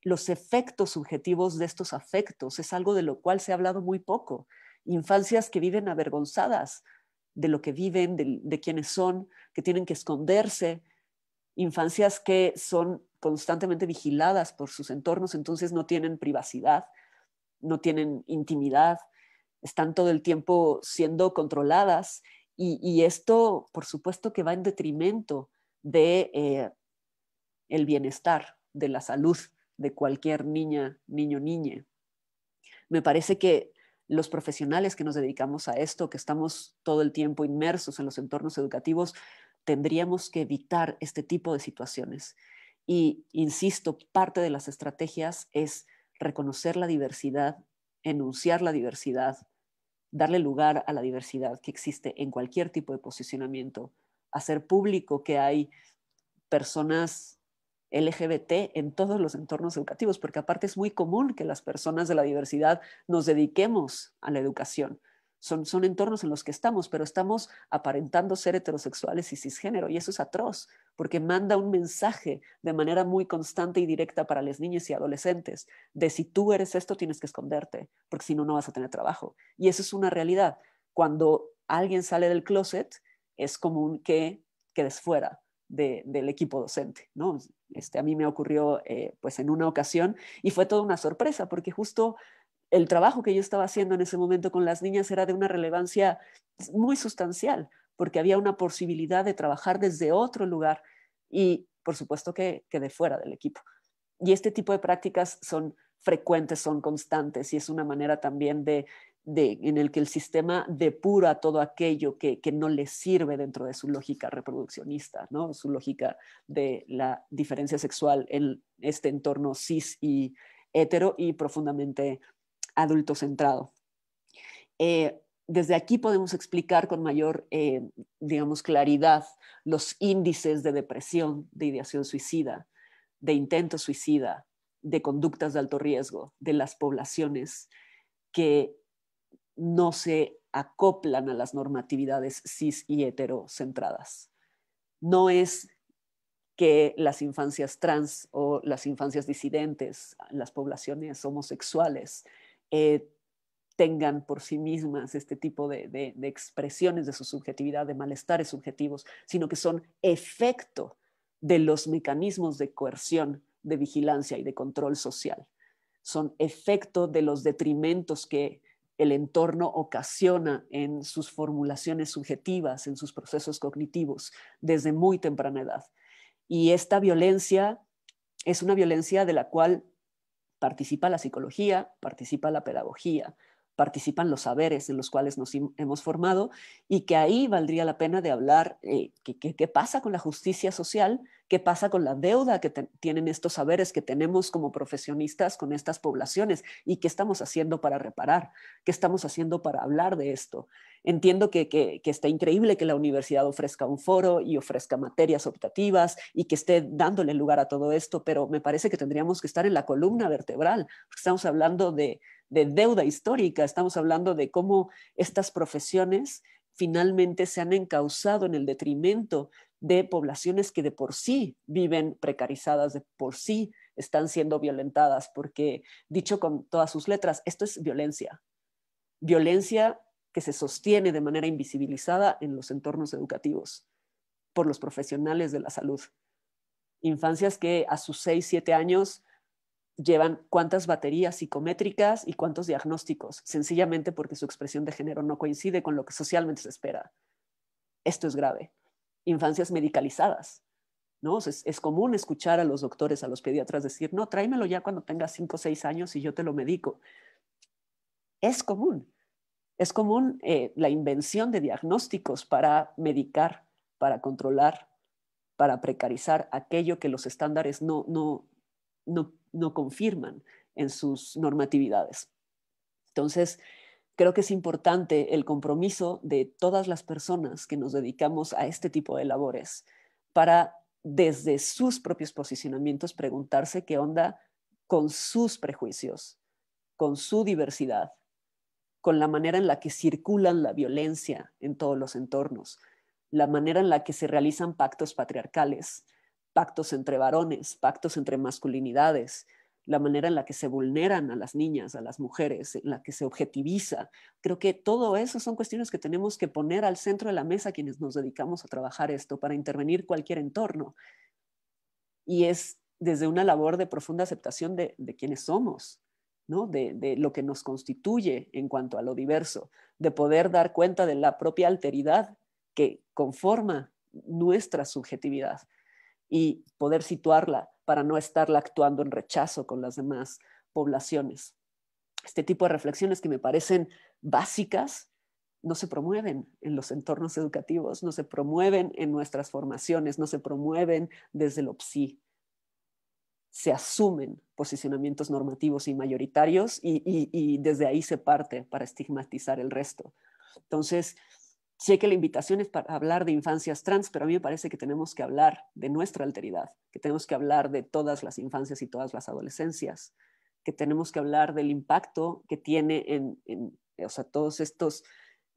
Los efectos subjetivos de estos afectos es algo de lo cual se ha hablado muy poco. Infancias que viven avergonzadas de lo que viven, de quiénes son, que tienen que esconderse, infancias que son constantemente vigiladas por sus entornos, entonces no tienen privacidad, no tienen intimidad, están todo el tiempo siendo controladas y esto, por supuesto, que va en detrimento de el bienestar, de la salud de cualquier niña, niño, niña. Me parece que los profesionales que nos dedicamos a esto, que estamos todo el tiempo inmersos en los entornos educativos, tendríamos que evitar este tipo de situaciones. Y, insisto, parte de las estrategias es reconocer la diversidad, enunciar la diversidad, darle lugar a la diversidad que existe en cualquier tipo de posicionamiento, hacer público que hay personas LGBT en todos los entornos educativos, porque aparte es muy común que las personas de la diversidad nos dediquemos a la educación. Son entornos en los que estamos, pero estamos aparentando ser heterosexuales y cisgénero, y eso es atroz, porque manda un mensaje de manera muy constante y directa para las niñas y adolescentes, de si tú eres esto tienes que esconderte, porque si no, no vas a tener trabajo. Y eso es una realidad. Cuando alguien sale del closet, es común que quedes fuera del equipo docente, ¿no? A mí me ocurrió pues en una ocasión y fue toda una sorpresa porque justo el trabajo que yo estaba haciendo en ese momento con las niñas era de una relevancia muy sustancial porque había una posibilidad de trabajar desde otro lugar y por supuesto que quedé fuera del equipo. Y este tipo de prácticas son frecuentes, son constantes y es una manera también en el que el sistema depura todo aquello que no le sirve dentro de su lógica reproduccionista, ¿no? Su lógica de la diferencia sexual en este entorno cis y hetero y profundamente adultocentrado. Desde aquí podemos explicar con mayor, digamos, claridad los índices de depresión, de ideación suicida, de intento suicida, de conductas de alto riesgo de las poblaciones que no se acoplan a las normatividades cis y heterocentradas. No es que las infancias trans o las infancias disidentes, las poblaciones homosexuales, tengan por sí mismas este tipo de expresiones de su subjetividad, de malestares subjetivos, sino que son efecto de los mecanismos de coerción, de vigilancia y de control social. Son efecto de los detrimentos que el entorno ocasiona en sus formulaciones subjetivas, en sus procesos cognitivos, desde muy temprana edad. Y esta violencia es una violencia de la cual participa la psicología, participa la pedagogía, participan los saberes en los cuales nos hemos formado y que ahí valdría la pena de hablar qué pasa con la justicia social, qué pasa con la deuda que tienen estos saberes que tenemos como profesionistas con estas poblaciones y qué estamos haciendo para reparar, qué estamos haciendo para hablar de esto. Entiendo que está increíble que la universidad ofrezca un foro y ofrezca materias optativas y que esté dándole lugar a todo esto, pero me parece que tendríamos que estar en la columna vertebral, porque estamos hablando de deuda histórica, estamos hablando de cómo estas profesiones finalmente se han encauzado en el detrimento de poblaciones que de por sí viven precarizadas, de por sí están siendo violentadas, porque dicho con todas sus letras, esto es violencia. violencia que se sostiene de manera invisibilizada en los entornos educativos por los profesionales de la salud. Infancias que a sus 6, 7 años llevan cuántas baterías psicométricas y cuántos diagnósticos, sencillamente porque su expresión de género no coincide con lo que socialmente se espera. Esto es grave. Infancias medicalizadas, ¿no? Es común escuchar a los doctores, a los pediatras decir, no, tráemelo ya cuando tenga 5 o 6 años y yo te lo medico. Es común. Es común la invención de diagnósticos para medicar, para controlar, para precarizar aquello que los estándares no confirman en sus normatividades. Entonces, creo que es importante el compromiso de todas las personas que nos dedicamos a este tipo de labores para, desde sus propios posicionamientos, preguntarse qué onda con sus prejuicios, con su diversidad, con la manera en la que circulan la violencia en todos los entornos, la manera en la que se realizan pactos patriarcales, pactos entre varones, pactos entre masculinidades, la manera en la que se vulneran a las niñas, a las mujeres, en la que se objetiviza. Creo que todo eso son cuestiones que tenemos que poner al centro de la mesa quienes nos dedicamos a trabajar esto para intervenir cualquier entorno. Y es desde una labor de profunda aceptación de quienes somos, ¿no? De lo que nos constituye en cuanto a lo diverso, de poder dar cuenta de la propia alteridad que conforma nuestra subjetividad y poder situarla para no estarla actuando en rechazo con las demás poblaciones. Este tipo de reflexiones que me parecen básicas no se promueven en los entornos educativos, no se promueven en nuestras formaciones, no se promueven desde el OPSI. Se asumen posicionamientos normativos y mayoritarios y desde ahí se parte para estigmatizar el resto. Entonces, sé que la invitación es para hablar de infancias trans, pero a mí me parece que tenemos que hablar de nuestra alteridad, que tenemos que hablar de todas las infancias y todas las adolescencias, que tenemos que hablar del impacto que tiene o sea, todos estos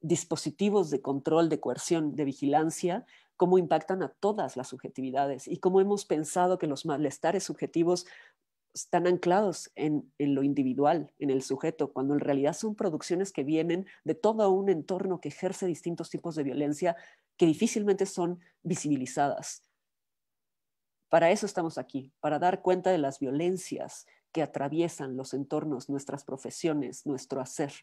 dispositivos de control, de coerción, de vigilancia, cómo impactan a todas las subjetividades y cómo hemos pensado que los malestares subjetivos están anclados en lo individual, en el sujeto, cuando en realidad son producciones que vienen de todo un entorno que ejerce distintos tipos de violencia que difícilmente son visibilizadas. Para eso estamos aquí, para dar cuenta de las violencias que atraviesan los entornos, nuestras profesiones, nuestro hacer.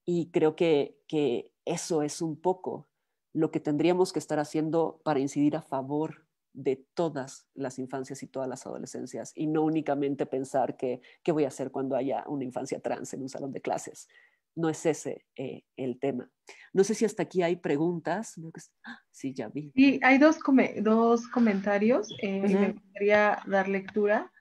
Y creo que eso es un poco lo que tendríamos que estar haciendo para incidir a favor de todas las infancias y todas las adolescencias y no únicamente pensar qué voy a hacer cuando haya una infancia trans en un salón de clases. No es ese el tema. No sé si hasta aquí hay preguntas. Sí, ya vi. Sí, hay dos comentarios y me gustaría dar lectura.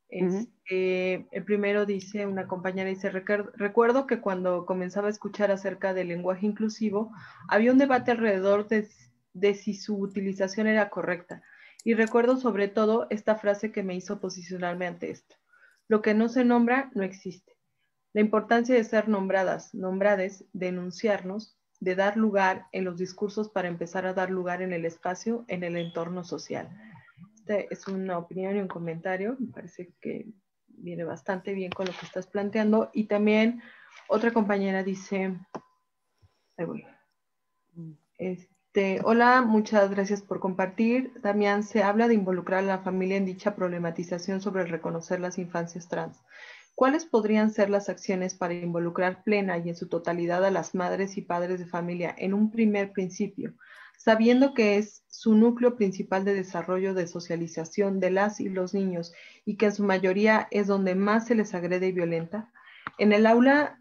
El primero dice, una compañera dice, recuerdo que cuando comenzaba a escuchar acerca del lenguaje inclusivo, había un debate alrededor de si su utilización era correcta. Y recuerdo sobre todo esta frase que me hizo posicionarme ante esto. Lo que no se nombra, no existe. La importancia de ser nombradas, nombrades, de enunciarnos, de dar lugar en los discursos para empezar a dar lugar en el espacio, en el entorno social. Este es una opinión y un comentario, me parece que viene bastante bien con lo que estás planteando. Y también otra compañera dice, ahí voy. Hola, muchas gracias por compartir. Damián, se habla de involucrar a la familia en dicha problematización sobre el reconocer las infancias trans. ¿Cuáles podrían ser las acciones para involucrar plena y en su totalidad a las madres y padres de familia en un primer principio, sabiendo que es su núcleo principal de desarrollo de socialización de las y los niños y que en su mayoría es donde más se les agrede y violenta? En el aula,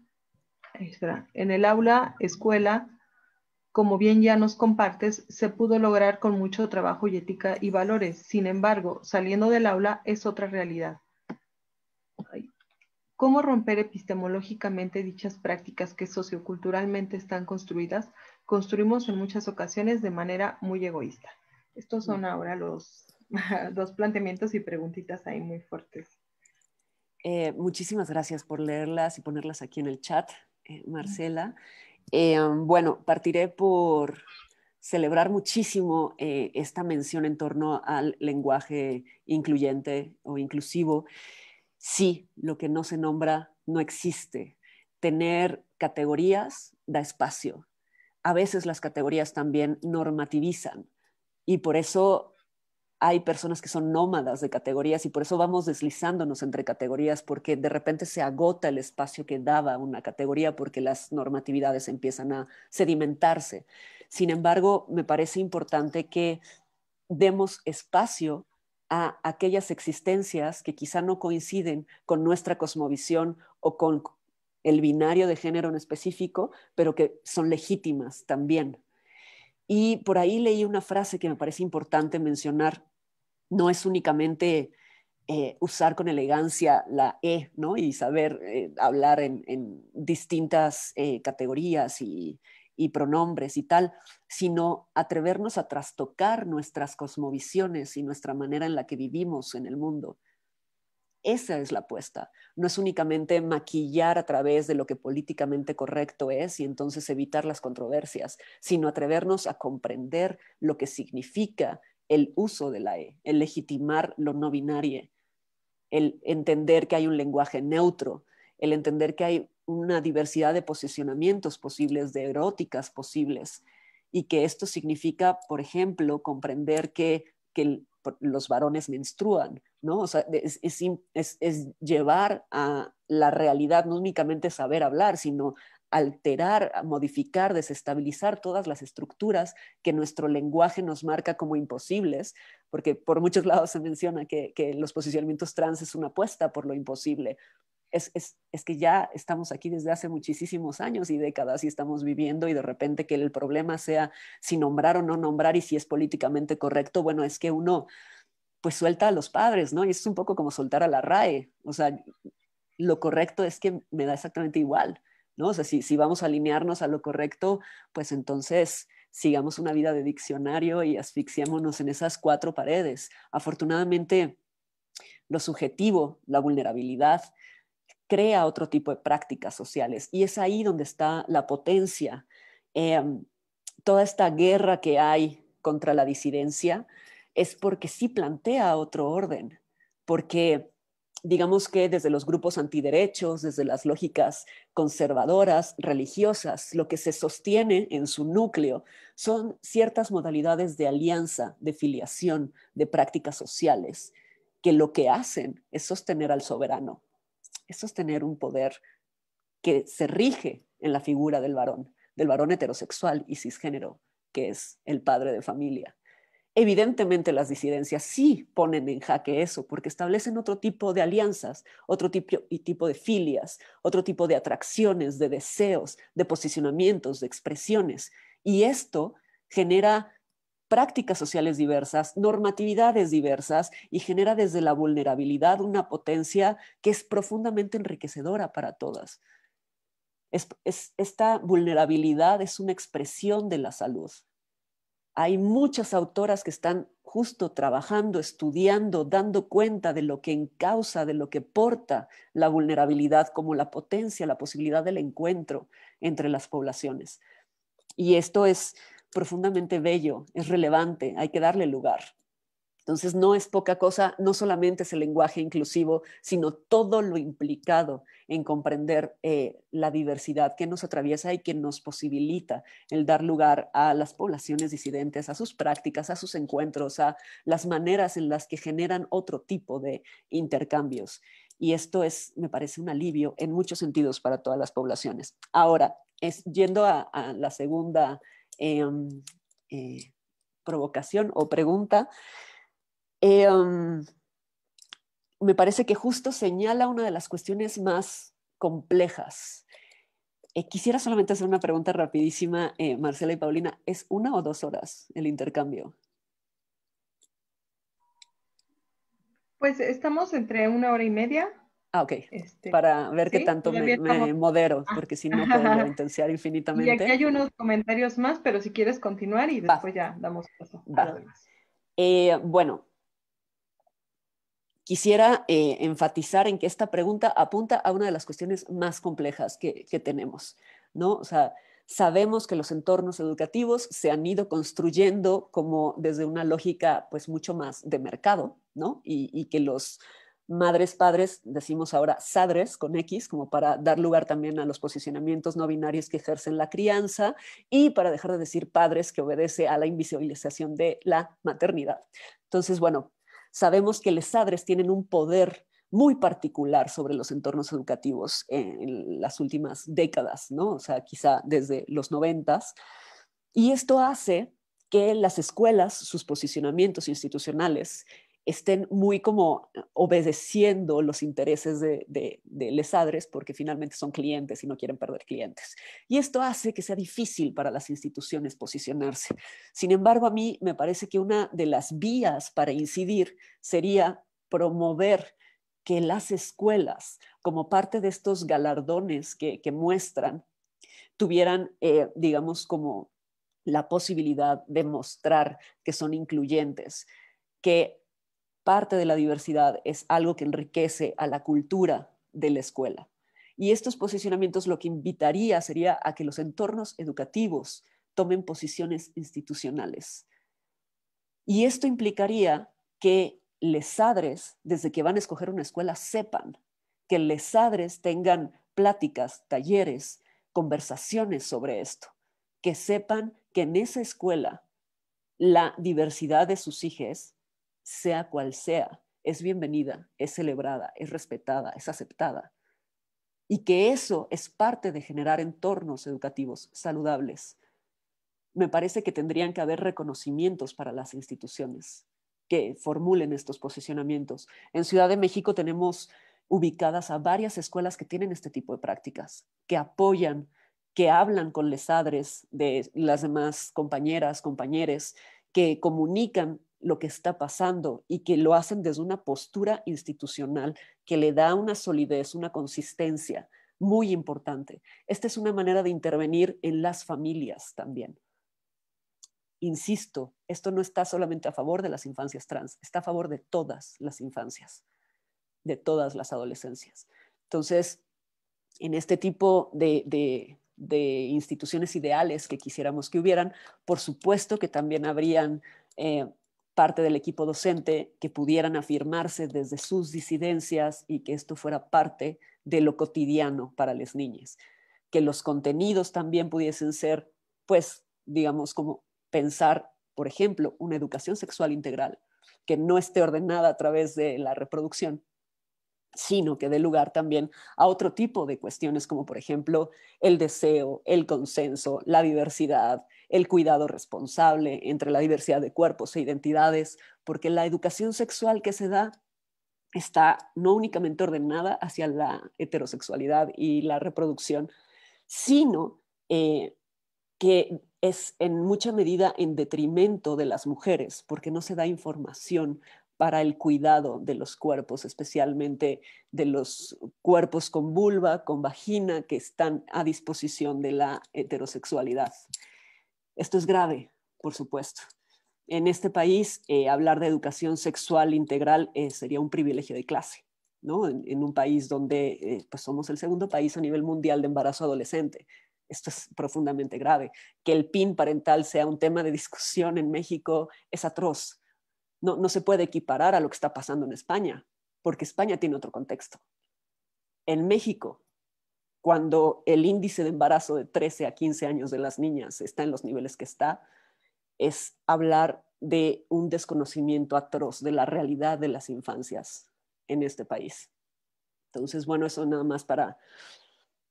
escuela, como bien ya nos compartes, se pudo lograr con mucho trabajo y ética y valores. Sin embargo, saliendo del aula es otra realidad. ¿Cómo romper epistemológicamente dichas prácticas que socioculturalmente están construidas? Construimos en muchas ocasiones de manera muy egoísta. Estos son ahora los dos planteamientos y preguntitas ahí muy fuertes. Muchísimas gracias por leerlas y ponerlas aquí en el chat, Marcela. Bueno, partiré por celebrar muchísimo esta mención en torno al lenguaje incluyente o inclusivo. Sí, lo que no se nombra no existe. Tener categorías da espacio. A veces las categorías también normativizan y por eso hay personas que son nómadas de categorías y por eso vamos deslizándonos entre categorías, porque de repente se agota el espacio que daba una categoría porque las normatividades empiezan a sedimentarse. Sin embargo, me parece importante que demos espacio a aquellas existencias que quizá no coinciden con nuestra cosmovisión o con el binario de género en específico, pero que son legítimas también. Y por ahí leí una frase que me parece importante mencionar. No es únicamente usar con elegancia la E, ¿no? Y saber hablar en distintas categorías y pronombres y tal, sino atrevernos a trastocar nuestras cosmovisiones y nuestra manera en la que vivimos en el mundo. Esa es la apuesta. No es únicamente maquillar a través de lo que políticamente correcto es y entonces evitar las controversias, sino atrevernos a comprender lo que significa el uso de la E, el legitimar lo no binario, el entender que hay un lenguaje neutro, el entender que hay una diversidad de posicionamientos posibles, de eróticas posibles, y que esto significa, por ejemplo, comprender que los varones menstruan, ¿no? O sea, es llevar a la realidad, no únicamente saber hablar, sino alterar, modificar, desestabilizar todas las estructuras que nuestro lenguaje nos marca como imposibles, porque por muchos lados se menciona que los posicionamientos trans es una apuesta por lo imposible. Es que ya estamos aquí desde hace muchísimos años y décadas y estamos viviendo y de repente que el problema sea si nombrar o no nombrar y si es políticamente correcto, bueno, es que uno pues suelta a los padres, ¿no? Y es un poco como soltar a la RAE, o sea, lo correcto es que me da exactamente igual, ¿no? O sea, si vamos a alinearnos a lo correcto, pues entonces sigamos una vida de diccionario y asfixiémonos en esas cuatro paredes. Afortunadamente, lo subjetivo, la vulnerabilidad, crea otro tipo de prácticas sociales y es ahí donde está la potencia. Eh, Toda esta guerra que hay contra la disidencia es porque sí plantea otro orden, porque digamos que desde los grupos antiderechos, desde las lógicas conservadoras, religiosas, lo que se sostiene en su núcleo son ciertas modalidades de alianza, de filiación, de prácticas sociales, que lo que hacen es sostener al soberano, es sostener un poder que se rige en la figura del varón heterosexual y cisgénero, que es el padre de familia. Evidentemente las disidencias sí ponen en jaque eso, porque establecen otro tipo de alianzas, otro tipo de filias, otro tipo de atracciones, de deseos, de posicionamientos, de expresiones. Y esto genera prácticas sociales diversas, normatividades diversas y genera desde la vulnerabilidad una potencia que es profundamente enriquecedora para todas. Esta vulnerabilidad es una expresión de la salud. Hay muchas autoras que están justo trabajando, estudiando, dando cuenta de lo que encausa, de lo que porta la vulnerabilidad como la potencia, la posibilidad del encuentro entre las poblaciones. Y esto es profundamente bello, es relevante, hay que darle lugar. Entonces no es poca cosa, no solamente es el lenguaje inclusivo, sino todo lo implicado en comprender la diversidad que nos atraviesa y que nos posibilita el dar lugar a las poblaciones disidentes, a sus prácticas, a sus encuentros, a las maneras en las que generan otro tipo de intercambios. Y esto es, me parece, un alivio en muchos sentidos para todas las poblaciones. Ahora, yendo a la segunda provocación o pregunta, me parece que justo señala una de las cuestiones más complejas. Quisiera solamente hacer una pregunta rapidísima, Marcela y Paulina. ¿Es 1 o 2 horas el intercambio? Pues estamos entre 1 hora y media. Ah, ok. Para ver qué Sí, tanto todavía estamos. me modero, porque si no puedo yo intensiar Y aquí infinitamente. hay unos comentarios más, pero si quieres continuar y Va, después ya damos paso a lo va. demás. Bueno, quisiera enfatizar en que esta pregunta apunta a una de las cuestiones más complejas que tenemos, ¿no? O sea, sabemos que los entornos educativos se han ido construyendo como desde una lógica pues mucho más de mercado, ¿no? Y que los madres, padres, decimos ahora sadres con X, como para dar lugar también a los posicionamientos no binarios que ejercen la crianza y para dejar de decir padres, que obedece a la invisibilización de la maternidad. Entonces, bueno, sabemos que los sadres tienen un poder muy particular sobre los entornos educativos en las últimas décadas, ¿no? O sea, quizá desde los 90s. Y esto hace que las escuelas, sus posicionamientos institucionales, estén muy como obedeciendo los intereses de les adres, porque finalmente son clientes y no quieren perder clientes. Y esto hace que sea difícil para las instituciones posicionarse. Sin embargo, a mí me parece que una de las vías para incidir sería promover que las escuelas, como parte de estos galardones que muestran, tuvieran, digamos, como la posibilidad de mostrar que son incluyentes, que parte de la diversidad es algo que enriquece a la cultura de la escuela. Y estos posicionamientos lo que invitaría sería a que los entornos educativos tomen posiciones institucionales. Y esto implicaría que les padres, desde que van a escoger una escuela, sepan que les padres tengan pláticas, talleres, conversaciones sobre esto, que sepan que en esa escuela la diversidad de sus hijos, sea cual sea, es bienvenida, es celebrada, es respetada, es aceptada. Y que eso es parte de generar entornos educativos saludables. Me parece que tendrían que haber reconocimientos para las instituciones que formulen estos posicionamientos. En Ciudad de México tenemos ubicadas a varias escuelas que tienen este tipo de prácticas, que apoyan, que hablan con les adres de las demás compañeras, compañeros, que comunican lo que está pasando y que lo hacen desde una postura institucional que le da una solidez, una consistencia muy importante. Esta es una manera de intervenir en las familias también. Insisto, esto no está solamente a favor de las infancias trans, está a favor de todas las infancias, de todas las adolescencias. Entonces, en este tipo de instituciones ideales que quisiéramos que hubieran, por supuesto que también habrían parte del equipo docente que pudieran afirmarse desde sus disidencias y que esto fuera parte de lo cotidiano para las niñas. Que los contenidos también pudiesen ser, pues, digamos, como pensar, por ejemplo, una educación sexual integral que no esté ordenada a través de la reproducción, sino que dé lugar también a otro tipo de cuestiones como por ejemplo el deseo, el consenso, la diversidad, el cuidado responsable entre la diversidad de cuerpos e identidades, porque la educación sexual que se da está no únicamente ordenada hacia la heterosexualidad y la reproducción, sino que es en mucha medida en detrimento de las mujeres, porque no se da información para el cuidado de los cuerpos, especialmente de los cuerpos con vulva, con vagina, que están a disposición de la heterosexualidad. Esto es grave, por supuesto. En este país, hablar de educación sexual integral sería un privilegio de clase, ¿no? En un país donde pues somos el segundo país a nivel mundial de embarazo adolescente. Esto es profundamente grave. Que el PIN parental sea un tema de discusión en México es atroz. No se puede equiparar a lo que está pasando en España, porque España tiene otro contexto. En México, cuando el índice de embarazo de 13 a 15 años de las niñas está en los niveles que está, es hablar de un desconocimiento atroz de la realidad de las infancias en este país. Entonces, bueno, eso nada más para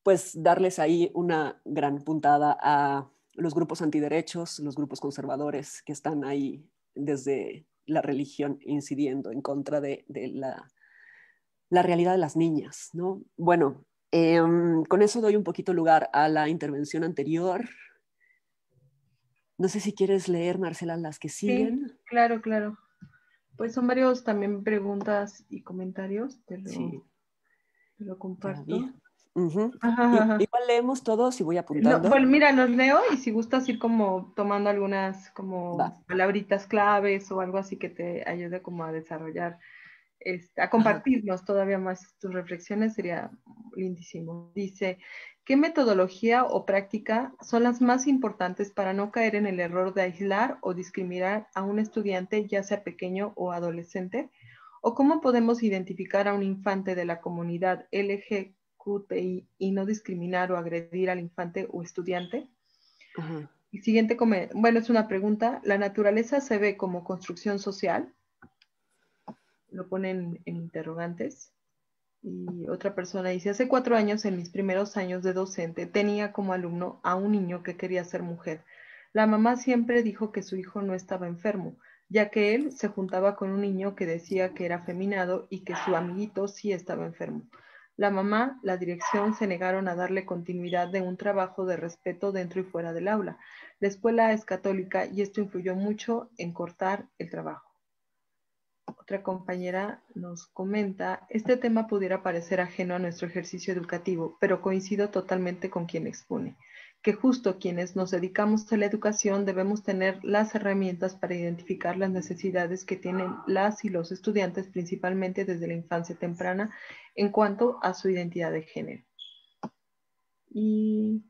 pues darles ahí una gran puntada a los grupos antiderechos, los grupos conservadores que están ahí desde la religión incidiendo en contra de la realidad de las niñas, ¿no? Bueno, con eso doy un poquito lugar a la intervención anterior. No sé si quieres leer, Marcela, las que siguen. Sí, claro, claro. Pues son varios también preguntas y comentarios, te lo comparto. Uh-huh. Ajá, ajá. Igual leemos todos y voy No, apuntando. bueno, mira, los leo y si gustas ir como tomando algunas como Va. palabritas claves o algo así que te ayude como a desarrollar, a Ajá. compartirnos todavía más tus reflexiones, sería lindísimo. Dice, ¿qué metodología o práctica son las más importantes para no caer en el error de aislar o discriminar a un estudiante, ya sea pequeño o adolescente, ¿O cómo podemos identificar a un infante de la comunidad LGBTQI y no discriminar o agredir al infante o estudiante? Ajá. Y siguiente, bueno, es una pregunta. ¿La naturaleza se ve como construcción social? Lo ponen en interrogantes. Y otra persona dice, hace 4 años, en mis primeros años de docente, tenía como alumno a un niño que quería ser mujer. La mamá siempre dijo que su hijo no estaba enfermo, ya que él se juntaba con un niño que decía que era afeminado y que su amiguito sí estaba enfermo. La mamá, la dirección se negaron a darle continuidad de un trabajo de respeto dentro y fuera del aula. La escuela es católica y esto influyó mucho en cortar el trabajo. Otra compañera nos comenta, este tema pudiera parecer ajeno a nuestro ejercicio educativo, pero coincido totalmente con quien expone, que justo quienes nos dedicamos a la educación debemos tener las herramientas para identificar las necesidades que tienen las y los estudiantes, principalmente desde la infancia temprana, en cuanto a su identidad de género. Y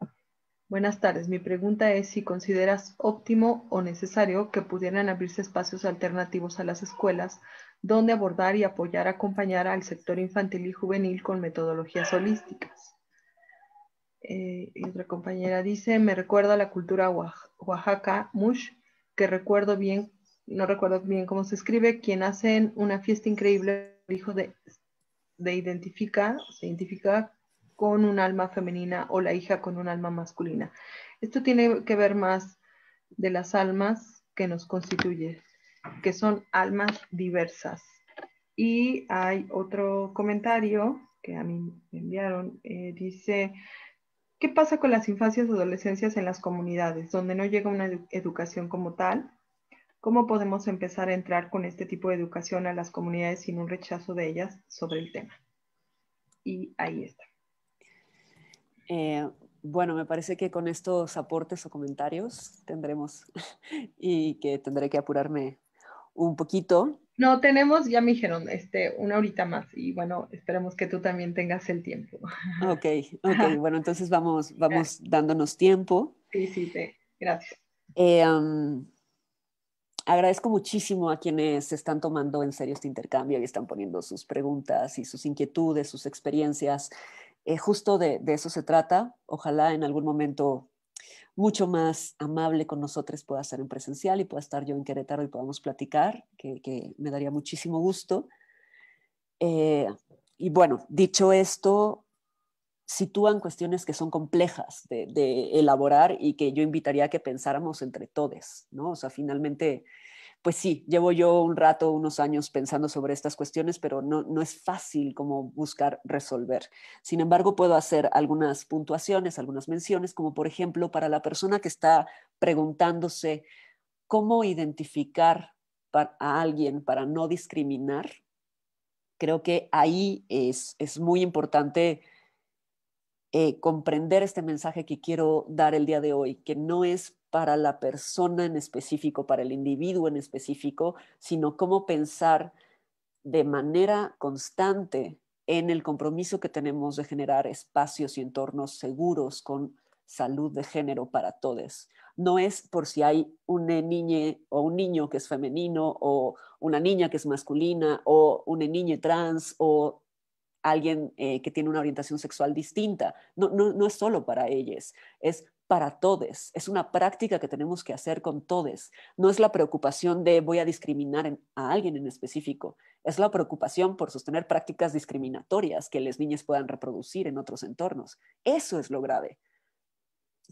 buenas tardes. Mi pregunta es si consideras óptimo o necesario que pudieran abrirse espacios alternativos a las escuelas donde abordar y apoyar, acompañar al sector infantil y juvenil con metodologías holísticas. Y otra compañera dice, me recuerda a la cultura Oaxaca, Mush, que recuerdo bien, no recuerdo bien cómo se escribe, quien hacen una fiesta increíble, el hijo se identifica con un alma femenina o la hija con un alma masculina. Esto tiene que ver más de las almas que nos constituyen, que son almas diversas. Y hay otro comentario que a mí me enviaron, dice, ¿qué pasa con las infancias y adolescencias en las comunidades donde no llega una educación como tal? ¿Cómo podemos empezar a entrar con este tipo de educación a las comunidades sin un rechazo de ellas sobre el tema? Y ahí está. Bueno, me parece que con estos aportes o comentarios tendremos y que tendré que apurarme un poquito. No, tenemos, ya me dijeron, una horita más y bueno, esperemos que tú también tengas el tiempo. Ok, bueno, entonces vamos dándonos tiempo. Sí, gracias. Agradezco muchísimo a quienes se están tomando en serio este intercambio y están poniendo sus preguntas y sus inquietudes, sus experiencias. Justo de eso se trata. Ojalá en algún momento mucho más amable con nosotros pueda ser en presencial y pueda estar yo en Querétaro y podamos platicar, que me daría muchísimo gusto. Y bueno, dicho esto, sitúan cuestiones que son complejas de elaborar y que yo invitaría a que pensáramos entre todos, ¿no? O sea, finalmente, pues sí, llevo yo un rato, unos años pensando sobre estas cuestiones, pero no es fácil como buscar resolver. Sin embargo, puedo hacer algunas puntuaciones, algunas menciones, como por ejemplo, para la persona que está preguntándose cómo identificar a alguien para no discriminar, creo que ahí es muy importante comprender este mensaje que quiero dar el día de hoy, que no es para la persona en específico, para el individuo en específico, sino cómo pensar de manera constante en el compromiso que tenemos de generar espacios y entornos seguros con salud de género para todos. No es por si hay una niña o un niño que es femenino o una niña que es masculina o una niña trans o alguien que tiene una orientación sexual distinta. No es solo para ellos, es para todos. Es una práctica que tenemos que hacer con todos. No es la preocupación de voy a discriminar a alguien en específico. Es la preocupación por sostener prácticas discriminatorias que las niñas puedan reproducir en otros entornos. Eso es lo grave.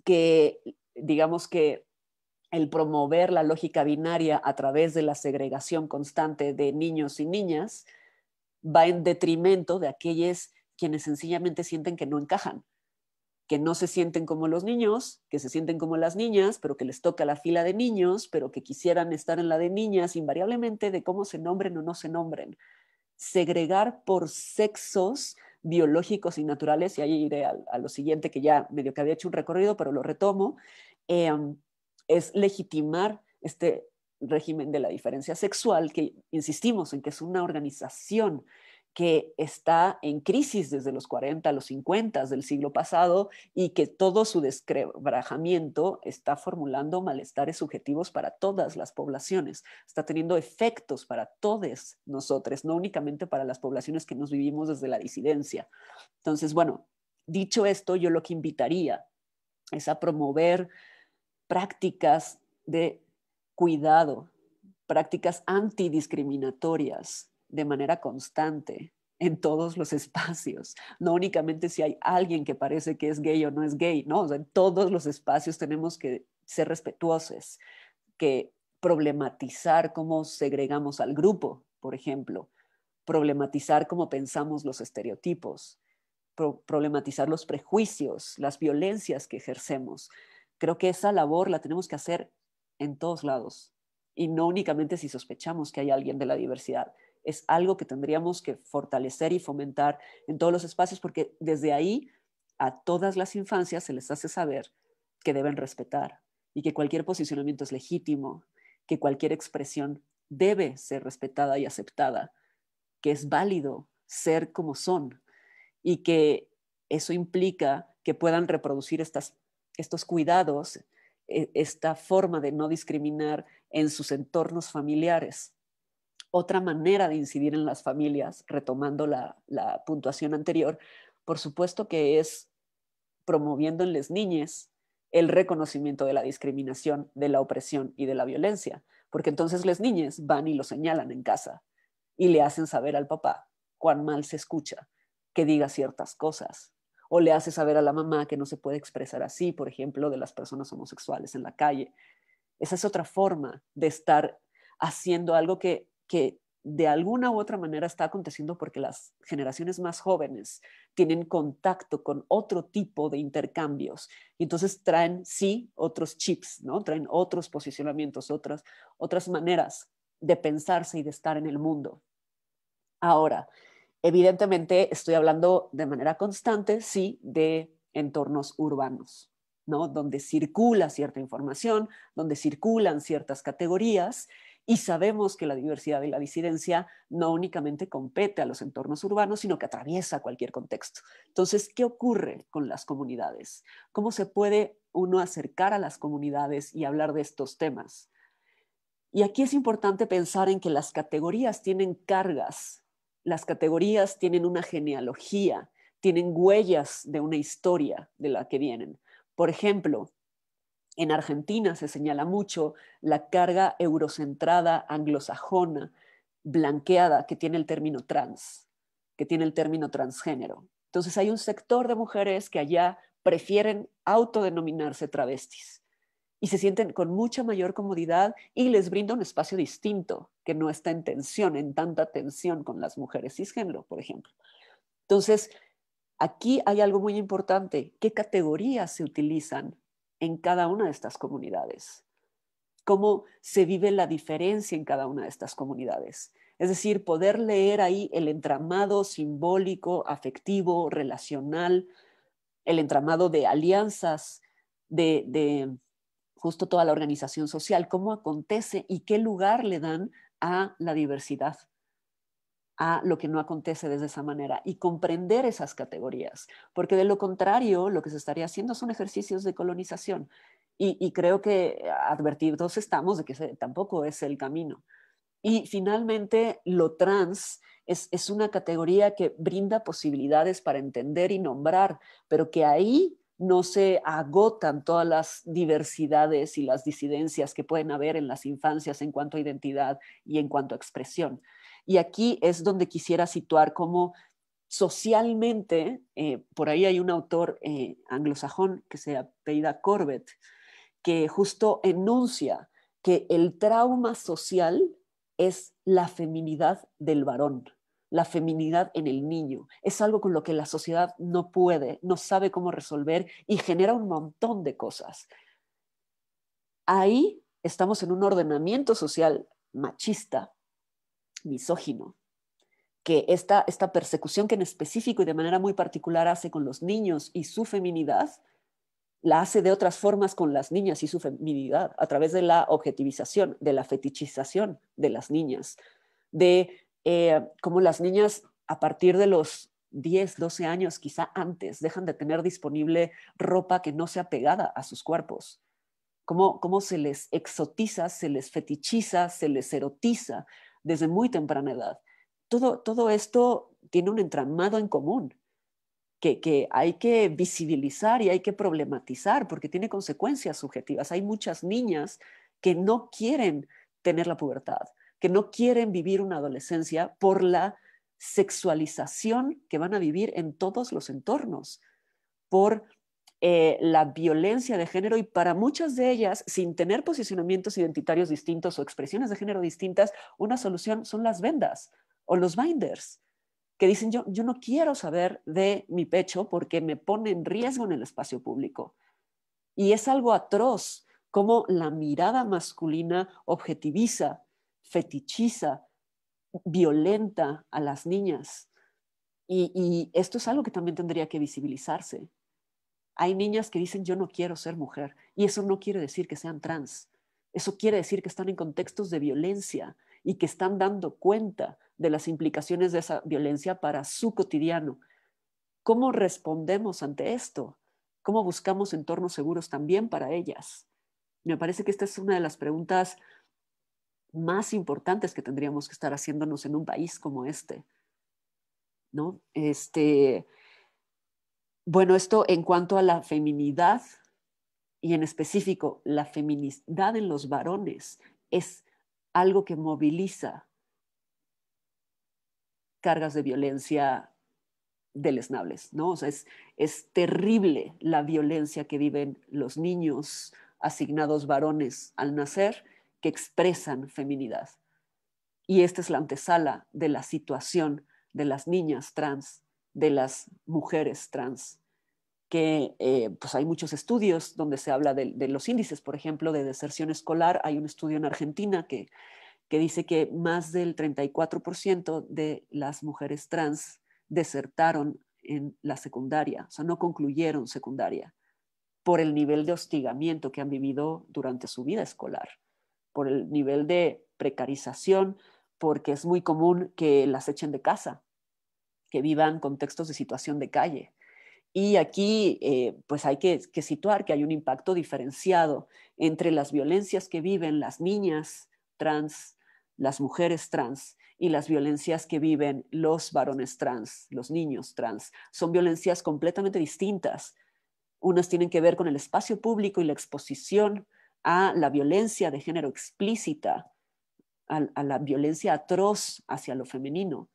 Que digamos que el promover la lógica binaria a través de la segregación constante de niños y niñas va en detrimento de aquellos quienes sencillamente sienten que no encajan, que no se sienten como los niños, que se sienten como las niñas, pero que les toca la fila de niños, pero que quisieran estar en la de niñas, invariablemente de cómo se nombren o no se nombren. Segregar por sexos biológicos y naturales, y ahí iré a lo siguiente, que ya medio que había hecho un recorrido, pero lo retomo, es legitimar este régimen de la diferencia sexual, que insistimos en que es una organización que está en crisis desde los 40 a los 50 del siglo pasado y que todo su desquebrajamiento está formulando malestares subjetivos para todas las poblaciones, está teniendo efectos para todos nosotros, no únicamente para las poblaciones que nos vivimos desde la disidencia. Entonces, bueno, dicho esto, yo lo que invitaría es a promover prácticas de cuidado, prácticas antidiscriminatorias de manera constante en todos los espacios, no únicamente si hay alguien que parece que es gay o no es gay, ¿no? O sea, en todos los espacios tenemos que ser respetuosos, que problematizar cómo segregamos al grupo, por ejemplo, problematizar cómo pensamos los estereotipos, problematizar los prejuicios, las violencias que ejercemos. Creo que esa labor la tenemos que hacer en todos lados y no únicamente si sospechamos que hay alguien de la diversidad. Es algo que tendríamos que fortalecer y fomentar en todos los espacios porque desde ahí a todas las infancias se les hace saber que deben respetar y que cualquier posicionamiento es legítimo, que cualquier expresión debe ser respetada y aceptada, que es válido ser como son y que eso implica que puedan reproducir estos cuidados, esta forma de no discriminar en sus entornos familiares. Otra manera de incidir en las familias, retomando la puntuación anterior, por supuesto que es promoviendo en las niñas el reconocimiento de la discriminación, de la opresión y de la violencia, porque entonces las niñas van y lo señalan en casa y le hacen saber al papá cuán mal se escucha que diga ciertas cosas, o le hace saber a la mamá que no se puede expresar así, por ejemplo, de las personas homosexuales en la calle. Esa es otra forma de estar haciendo algo que de alguna u otra manera está aconteciendo porque las generaciones más jóvenes tienen contacto con otro tipo de intercambios y entonces traen, sí, otros chips, ¿no? Traen otros posicionamientos, otras maneras de pensarse y de estar en el mundo. Ahora, evidentemente estoy hablando de manera constante, sí, de entornos urbanos, ¿no? Donde circula cierta información, donde circulan ciertas categorías y sabemos que la diversidad y la disidencia no únicamente compete a los entornos urbanos, sino que atraviesa cualquier contexto. Entonces, ¿qué ocurre con las comunidades? ¿Cómo se puede uno acercar a las comunidades y hablar de estos temas? Y aquí es importante pensar en que las categorías tienen cargas, las categorías tienen una genealogía, tienen huellas de una historia de la que vienen. Por ejemplo, en Argentina se señala mucho la carga eurocentrada, anglosajona, blanqueada que tiene el término trans, que tiene el término transgénero. Entonces hay un sector de mujeres que allá prefieren autodenominarse travestis y se sienten con mucha mayor comodidad y les brinda un espacio distinto que no está en tensión, en tanta tensión con las mujeres cisgénero, por ejemplo. Entonces, aquí hay algo muy importante. ¿Qué categorías se utilizan en cada una de estas comunidades? ¿Cómo se vive la diferencia en cada una de estas comunidades? Es decir, poder leer ahí el entramado simbólico, afectivo, relacional, el entramado de alianzas, de justo toda la organización social, cómo acontece y qué lugar le dan a la diversidad, a lo que no acontece de esa manera y comprender esas categorías, porque de lo contrario lo que se estaría haciendo son ejercicios de colonización y creo que advertidos estamos de que tampoco es el camino. Y finalmente lo trans es una categoría que brinda posibilidades para entender y nombrar, pero que ahí no se agotan todas las diversidades y las disidencias que pueden haber en las infancias en cuanto a identidad y en cuanto a expresión. Y aquí es donde quisiera situar cómo socialmente, por ahí hay un autor anglosajón que se apellida Corbett, que justo enuncia que el trauma social es la feminidad del varón, la feminidad en el niño. Es algo con lo que la sociedad no puede, no sabe cómo resolver y genera un montón de cosas. Ahí estamos en un ordenamiento social machista, misógino, que esta persecución que en específico y de manera muy particular hace con los niños y su feminidad, la hace de otras formas con las niñas y su feminidad, a través de la objetivización, de la fetichización de las niñas, de cómo las niñas a partir de los 10, 12 años, quizá antes, dejan de tener disponible ropa que no sea pegada a sus cuerpos. Cómo se les exotiza, se les fetichiza, se les erotiza desde muy temprana edad. Todo esto tiene un entramado en común que hay que visibilizar y hay que problematizar porque tiene consecuencias subjetivas. Hay muchas niñas que no quieren tener la pubertad, que no quieren vivir una adolescencia por la sexualización que van a vivir en todos los entornos, por la violencia de género y para muchas de ellas, sin tener posicionamientos identitarios distintos o expresiones de género distintas, una solución son las vendas o los binders, que dicen yo no quiero saber de mi pecho porque me pone en riesgo en el espacio público. Y es algo atroz cómo la mirada masculina objetiviza, fetichiza, violenta a las niñas. Y esto es algo que también tendría que visibilizarse. Hay niñas que dicen yo no quiero ser mujer y eso no quiere decir que sean trans. Eso quiere decir que están en contextos de violencia y que están dando cuenta de las implicaciones de esa violencia para su cotidiano. ¿Cómo respondemos ante esto? ¿Cómo buscamos entornos seguros también para ellas? Me parece que esta es una de las preguntas más importantes que tendríamos que estar haciéndonos en un país como este, ¿no? Bueno, esto en cuanto a la feminidad y en específico la feminidad en los varones es algo que moviliza cargas de violencia deleznables, ¿no? O sea, es terrible la violencia que viven los niños asignados varones al nacer que expresan feminidad. Y esta es la antesala de la situación de las niñas trans, de las mujeres trans, que pues hay muchos estudios donde se habla de los índices, por ejemplo, de deserción escolar. Hay un estudio en Argentina que dice que más del 34% de las mujeres trans desertaron en la secundaria, o sea, no concluyeron secundaria, por el nivel de hostigamiento que han vivido durante su vida escolar, por el nivel de precarización, porque es muy común que las echen de casa, que vivan contextos de situación de calle. Y aquí pues hay que situar que hay un impacto diferenciado entre las violencias que viven las niñas trans, las mujeres trans y las violencias que viven los varones trans, los niños trans. Son violencias completamente distintas. Unas tienen que ver con el espacio público y la exposición a la violencia de género explícita, a la violencia atroz hacia lo femenino.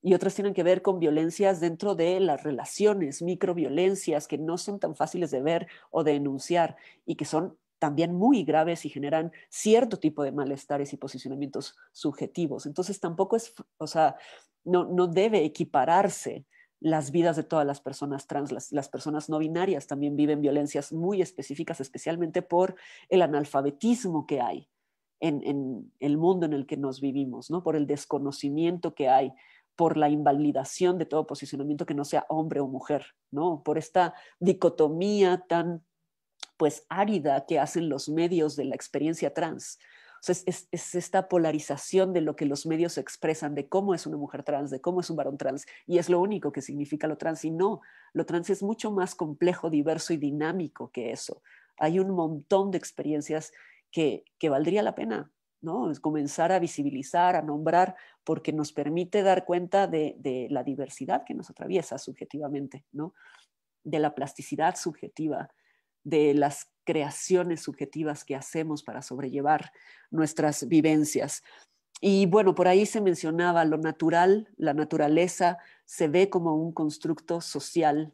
Y otras tienen que ver con violencias dentro de las relaciones, microviolencias que no son tan fáciles de ver o de enunciar y que son también muy graves y generan cierto tipo de malestares y posicionamientos subjetivos. Entonces tampoco es, o sea, no debe equipararse las vidas de todas las personas trans. Las personas no binarias también viven violencias muy específicas, especialmente por el analfabetismo que hay en el mundo en el que nos vivimos, ¿no? Por el desconocimiento que hay, por la invalidación de todo posicionamiento que no sea hombre o mujer, ¿no? Por esta dicotomía tan pues árida que hacen los medios de la experiencia trans. O sea, es esta polarización de lo que los medios expresan, de cómo es una mujer trans, de cómo es un varón trans, y es lo único que significa lo trans. Y no, lo trans es mucho más complejo, diverso y dinámico que eso. Hay un montón de experiencias que valdría la pena, ¿no? Es comenzar a visibilizar, a nombrar, porque nos permite dar cuenta de la diversidad que nos atraviesa subjetivamente, ¿no? De la plasticidad subjetiva, de las creaciones subjetivas que hacemos para sobrellevar nuestras vivencias. Y bueno, por ahí se mencionaba lo natural, la naturaleza se ve como un constructo social.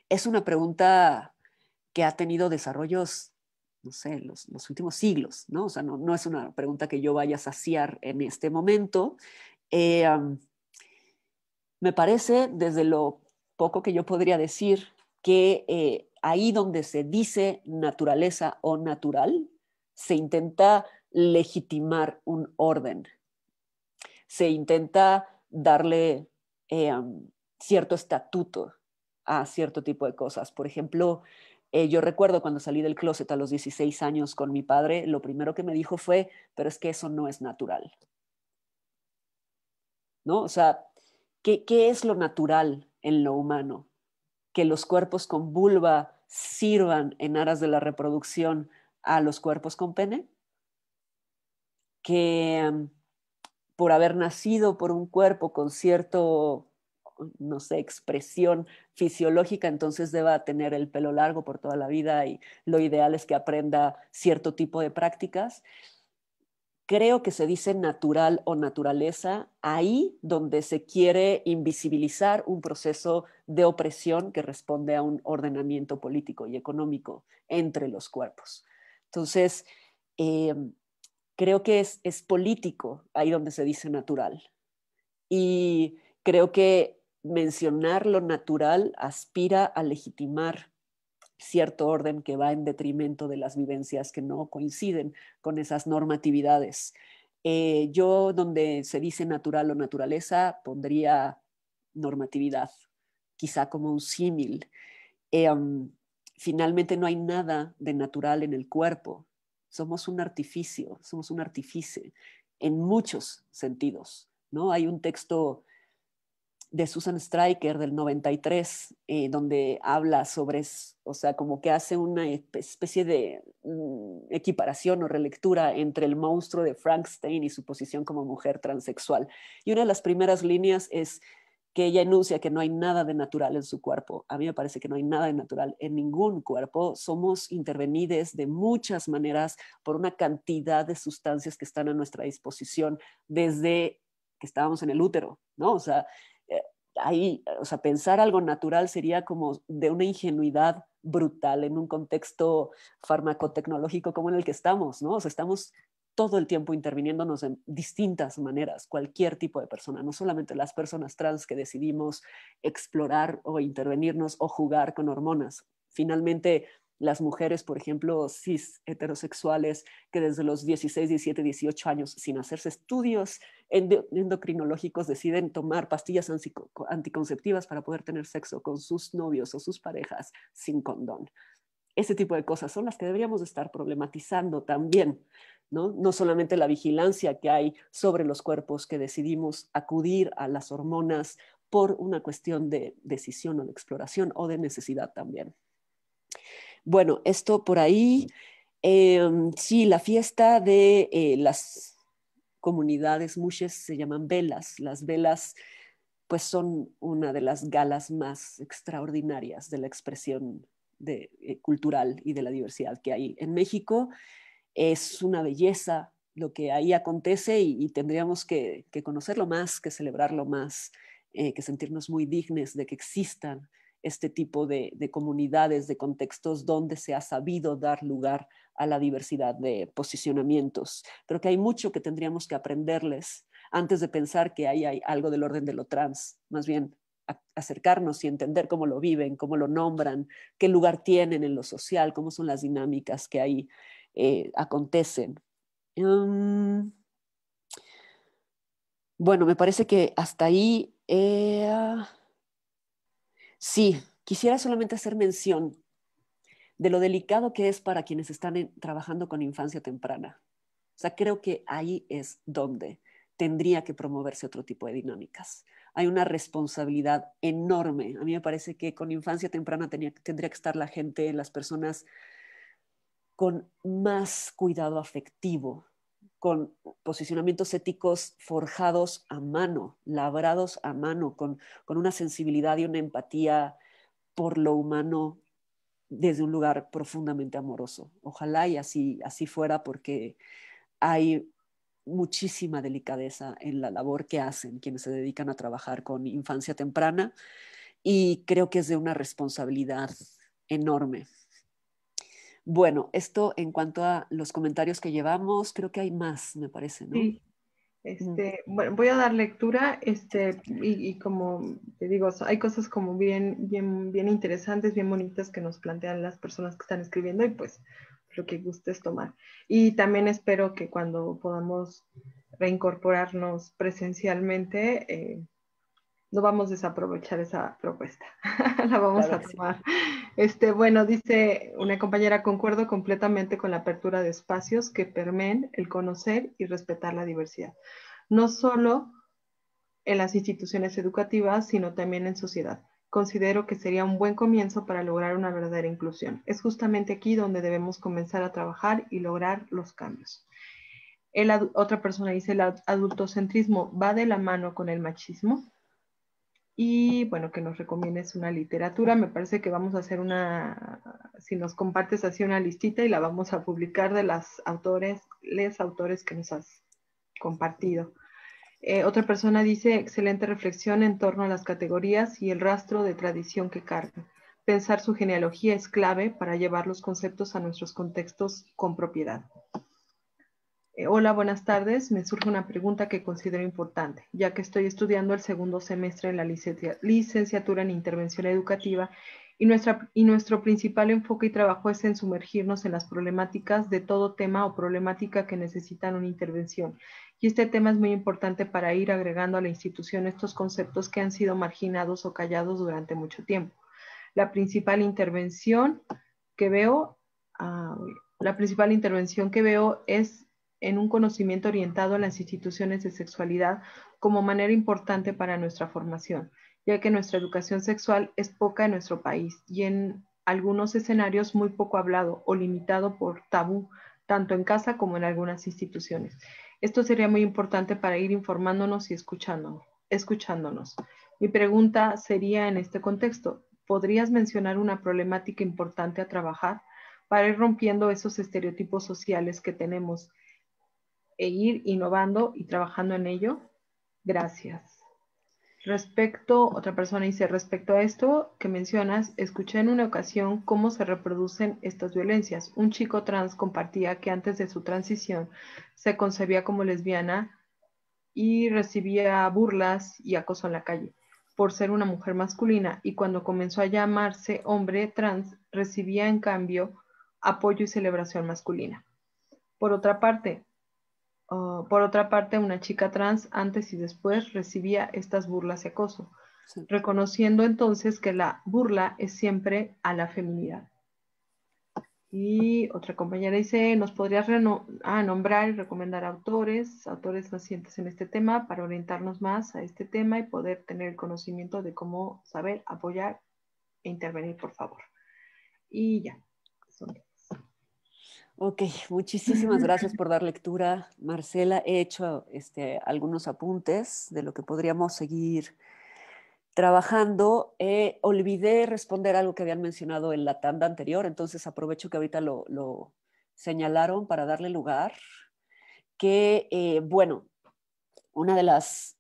Es una pregunta que ha tenido desarrollos, no sé, los últimos siglos, ¿no? O sea, no es una pregunta que yo vaya a saciar en este momento. Me parece, desde lo poco que yo podría decir, que ahí donde se dice naturaleza o natural, se intenta legitimar un orden, se intenta darle cierto estatuto a cierto tipo de cosas. Por ejemplo, yo recuerdo cuando salí del closet a los 16 años con mi padre, lo primero que me dijo fue, pero es que eso no es natural, ¿no? O sea, ¿Qué es lo natural en lo humano? Que los cuerpos con vulva sirvan en aras de la reproducción a los cuerpos con pene, que por haber nacido por un cuerpo con cierto, no sé, expresión fisiológica, entonces deba tener el pelo largo por toda la vida y lo ideal es que aprenda cierto tipo de prácticas. Creo que se dice natural o naturaleza ahí donde se quiere invisibilizar un proceso de opresión que responde a un ordenamiento político y económico entre los cuerpos. Entonces, creo que es político ahí donde se dice natural. Y creo que mencionar lo natural aspira a legitimar cierto orden que va en detrimento de las vivencias que no coinciden con esas normatividades. Yo donde se dice natural o naturaleza pondría normatividad, quizá como un símil. Finalmente no hay nada de natural en el cuerpo. Somos un artificio, somos un artífice en muchos sentidos, ¿no? Hay un texto de Susan Stryker del 93, donde habla sobre, o sea, como que hace una especie de equiparación o relectura entre el monstruo de Frankenstein y su posición como mujer transexual. Y una de las primeras líneas es que ella enuncia que no hay nada de natural en su cuerpo. A mí me parece que no hay nada de natural en ningún cuerpo. Somos intervenides de muchas maneras por una cantidad de sustancias que están a nuestra disposición desde que estábamos en el útero, ¿no? O sea, ahí, o sea, pensar algo natural sería como de una ingenuidad brutal en un contexto farmacotecnológico como en el que estamos, ¿no? O sea, estamos todo el tiempo interviniéndonos en distintas maneras, cualquier tipo de persona, no solamente las personas trans que decidimos explorar o intervenirnos o jugar con hormonas. Finalmente, las mujeres, por ejemplo, cis heterosexuales, que desde los 16, 17, 18 años, sin hacerse estudios endocrinológicos, deciden tomar pastillas anticonceptivas para poder tener sexo con sus novios o sus parejas sin condón. Ese tipo de cosas son las que deberíamos estar problematizando también, ¿no? No solamente la vigilancia que hay sobre los cuerpos que decidimos acudir a las hormonas por una cuestión de decisión o de exploración o de necesidad también. Bueno, esto por ahí. Sí, la fiesta de las comunidades mushes se llaman velas. Las velas pues son una de las galas más extraordinarias de la expresión cultural y de la diversidad que hay en México. Es una belleza lo que ahí acontece y tendríamos que conocerlo más, que celebrarlo más, que sentirnos muy dignos de que existan este tipo de comunidades, de contextos donde se ha sabido dar lugar a la diversidad de posicionamientos. Creo que hay mucho que tendríamos que aprenderles antes de pensar que ahí hay algo del orden de lo trans, más bien acercarnos y entender cómo lo viven, cómo lo nombran, qué lugar tienen en lo social, cómo son las dinámicas que ahí acontecen. Bueno, me parece que hasta ahí... sí, quisiera solamente hacer mención de lo delicado que es para quienes están trabajando con infancia temprana. O sea, creo que ahí es donde tendría que promoverse otro tipo de dinámicas. Hay una responsabilidad enorme. A mí me parece que con infancia temprana tendría que estar la gente, las personas con más cuidado afectivo, con posicionamientos éticos forjados a mano, labrados a mano, con una sensibilidad y una empatía por lo humano desde un lugar profundamente amoroso. Ojalá y así fuera, porque hay muchísima delicadeza en la labor que hacen quienes se dedican a trabajar con infancia temprana y creo que es de una responsabilidad enorme. Bueno, esto en cuanto a los comentarios que llevamos, creo que hay más, me parece, ¿no? Sí. Bueno, voy a dar lectura, y como te digo, hay cosas como bien interesantes, bien bonitas que nos plantean las personas que están escribiendo y pues lo que gustes tomar. Y también espero que cuando podamos reincorporarnos presencialmente, no vamos a desaprovechar esa propuesta, la vamos Claro a que sí. tomar. Bueno, dice una compañera, concuerdo completamente con la apertura de espacios que permeen el conocer y respetar la diversidad. No solo en las instituciones educativas, sino también en sociedad. Considero que sería un buen comienzo para lograr una verdadera inclusión. Es justamente aquí donde debemos comenzar a trabajar y lograr los cambios. Otra persona dice, el adultocentrismo va de la mano con el machismo. Y bueno, que nos recomiendes una literatura. Me parece que vamos a hacer si nos compartes así una listita y la vamos a publicar de los autores que nos has compartido. Otra persona dice, excelente reflexión en torno a las categorías y el rastro de tradición que cargan. Pensar su genealogía es clave para llevar los conceptos a nuestros contextos con propiedad. Hola, buenas tardes. Me surge una pregunta que considero importante, ya que estoy estudiando el segundo semestre en la licenciatura en intervención educativa y nuestro principal enfoque y trabajo es en sumergirnos en las problemáticas de todo tema o problemática que necesitan una intervención. Y este tema es muy importante para ir agregando a la institución estos conceptos que han sido marginados o callados durante mucho tiempo. La principal intervención que veo es en un conocimiento orientado a las instituciones de sexualidad como manera importante para nuestra formación, ya que nuestra educación sexual es poca en nuestro país y en algunos escenarios muy poco hablado o limitado por tabú, tanto en casa como en algunas instituciones. Esto sería muy importante para ir informándonos y escuchándonos. Mi pregunta sería en este contexto, ¿podrías mencionar una problemática importante a trabajar para ir rompiendo esos estereotipos sociales que tenemos e ir innovando y trabajando en ello? Gracias. Otra persona dice, respecto a esto que mencionas, escuché en una ocasión cómo se reproducen estas violencias. Un chico trans compartía que antes de su transición se concebía como lesbiana y recibía burlas y acoso en la calle por ser una mujer masculina, y cuando comenzó a llamarse hombre trans, recibía en cambio apoyo y celebración masculina. Por otra parte, una chica trans antes y después recibía estas burlas y acoso, sí, reconociendo entonces que la burla es siempre a la feminidad. Y otra compañera dice, ¿nos podrías nombrar y recomendar autores nacientes en este tema para orientarnos más a este tema y poder tener el conocimiento de cómo saber apoyar e intervenir, por favor? Y ya. Ok, muchísimas gracias por dar lectura, Marcela. He hecho algunos apuntes de lo que podríamos seguir trabajando. Olvidé responder algo que habían mencionado en la tanda anterior, entonces aprovecho que ahorita lo señalaron para darle lugar. Que, bueno,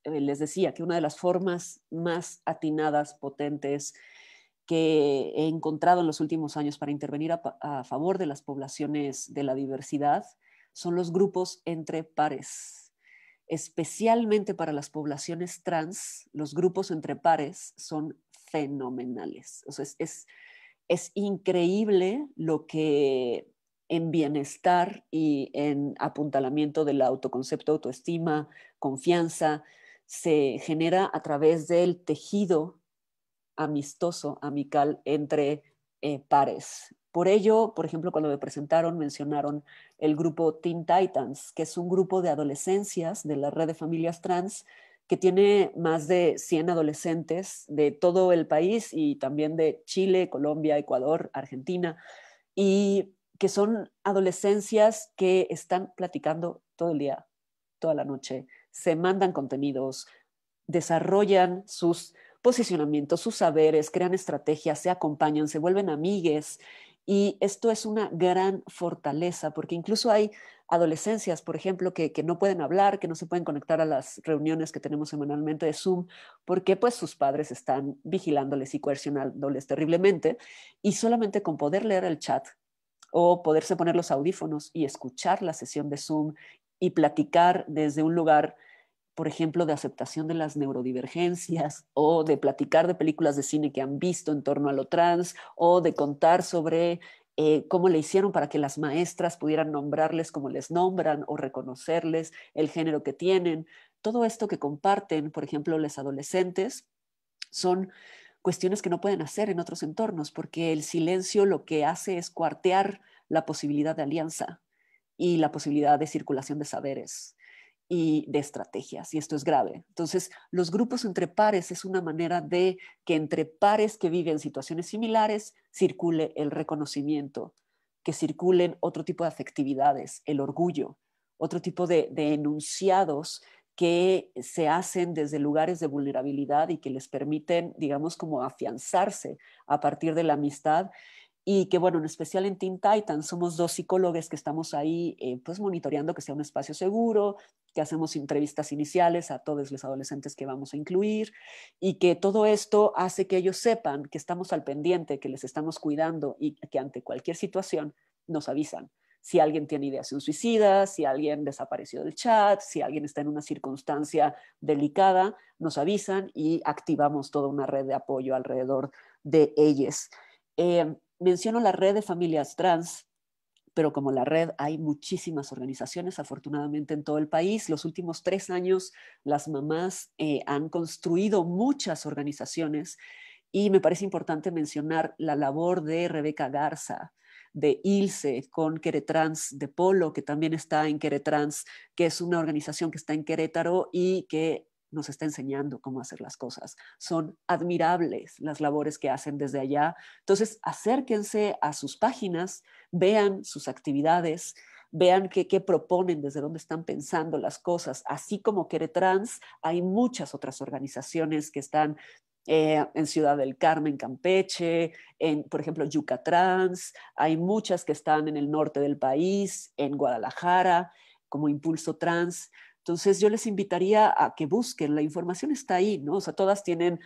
les decía que una de las formas más atinadas, potentes, que he encontrado en los últimos años para intervenir a favor de las poblaciones de la diversidad son los grupos entre pares. Especialmente para las poblaciones trans, los grupos entre pares son fenomenales. O sea, es increíble lo que en bienestar y en apuntalamiento del autoconcepto, autoestima, confianza, se genera a través del tejido amistoso, amical entre pares. Por ello, por ejemplo, cuando me presentaron, mencionaron el grupo Teen Titans, que es un grupo de adolescencias de la red de familias trans que tiene más de 100 adolescentes de todo el país y también de Chile, Colombia, Ecuador, Argentina, y que son adolescencias que están platicando todo el día, toda la noche, se mandan contenidos, desarrollan sus posicionamientos, sus saberes, crean estrategias, se acompañan, se vuelven amigues. Y esto es una gran fortaleza, porque incluso hay adolescencias, por ejemplo, que no pueden hablar, que no se pueden conectar a las reuniones que tenemos semanalmente de Zoom, porque pues sus padres están vigilándoles y coercionándoles terriblemente, y solamente con poder leer el chat o poderse poner los audífonos y escuchar la sesión de Zoom y platicar desde un lugar, por ejemplo, de aceptación de las neurodivergencias o de platicar de películas de cine que han visto en torno a lo trans o de contar sobre cómo le hicieron para que las maestras pudieran nombrarles como les nombran o reconocerles el género que tienen. Todo esto que comparten, por ejemplo, los adolescentes, son cuestiones que no pueden hacer en otros entornos porque el silencio lo que hace es cuartear la posibilidad de alianza y la posibilidad de circulación de saberes. y de estrategias, y esto es grave. Entonces, los grupos entre pares es una manera de que entre pares que viven situaciones similares circule el reconocimiento, que circulen otro tipo de afectividades, el orgullo, otro tipo de enunciados que se hacen desde lugares de vulnerabilidad y que les permiten, digamos, como afianzarse a partir de la amistad. Y que, bueno, en especial en Teen Titans somos 2 psicólogos que estamos ahí pues monitoreando que sea un espacio seguro, que hacemos entrevistas iniciales a todos los adolescentes que vamos a incluir y que todo esto hace que ellos sepan que estamos al pendiente, que les estamos cuidando y que ante cualquier situación nos avisan. Si alguien tiene ideación suicida, si alguien desapareció del chat, si alguien está en una circunstancia delicada, nos avisan y activamos toda una red de apoyo alrededor de ellos. Menciono la red de familias trans, pero como la red hay muchísimas organizaciones, afortunadamente en todo el país. Los últimos 3 años las mamás han construido muchas organizaciones y me parece importante mencionar la labor de Rebeca Garza, de Ilse, con Queretrans, de Polo, que también está en Queretrans, que es una organización que está en Querétaro y que nos está enseñando cómo hacer las cosas. Son admirables las labores que hacen desde allá. Entonces, acérquense a sus páginas, vean sus actividades, vean qué proponen, desde dónde están pensando las cosas. Así como Queretrans, hay muchas otras organizaciones que están en Ciudad del Carmen, Campeche, por ejemplo, Yucatrans, hay muchas que están en el norte del país, en Guadalajara, como Impulso Trans. Entonces yo les invitaría a que busquen, la información está ahí, ¿no? O sea, todas tienen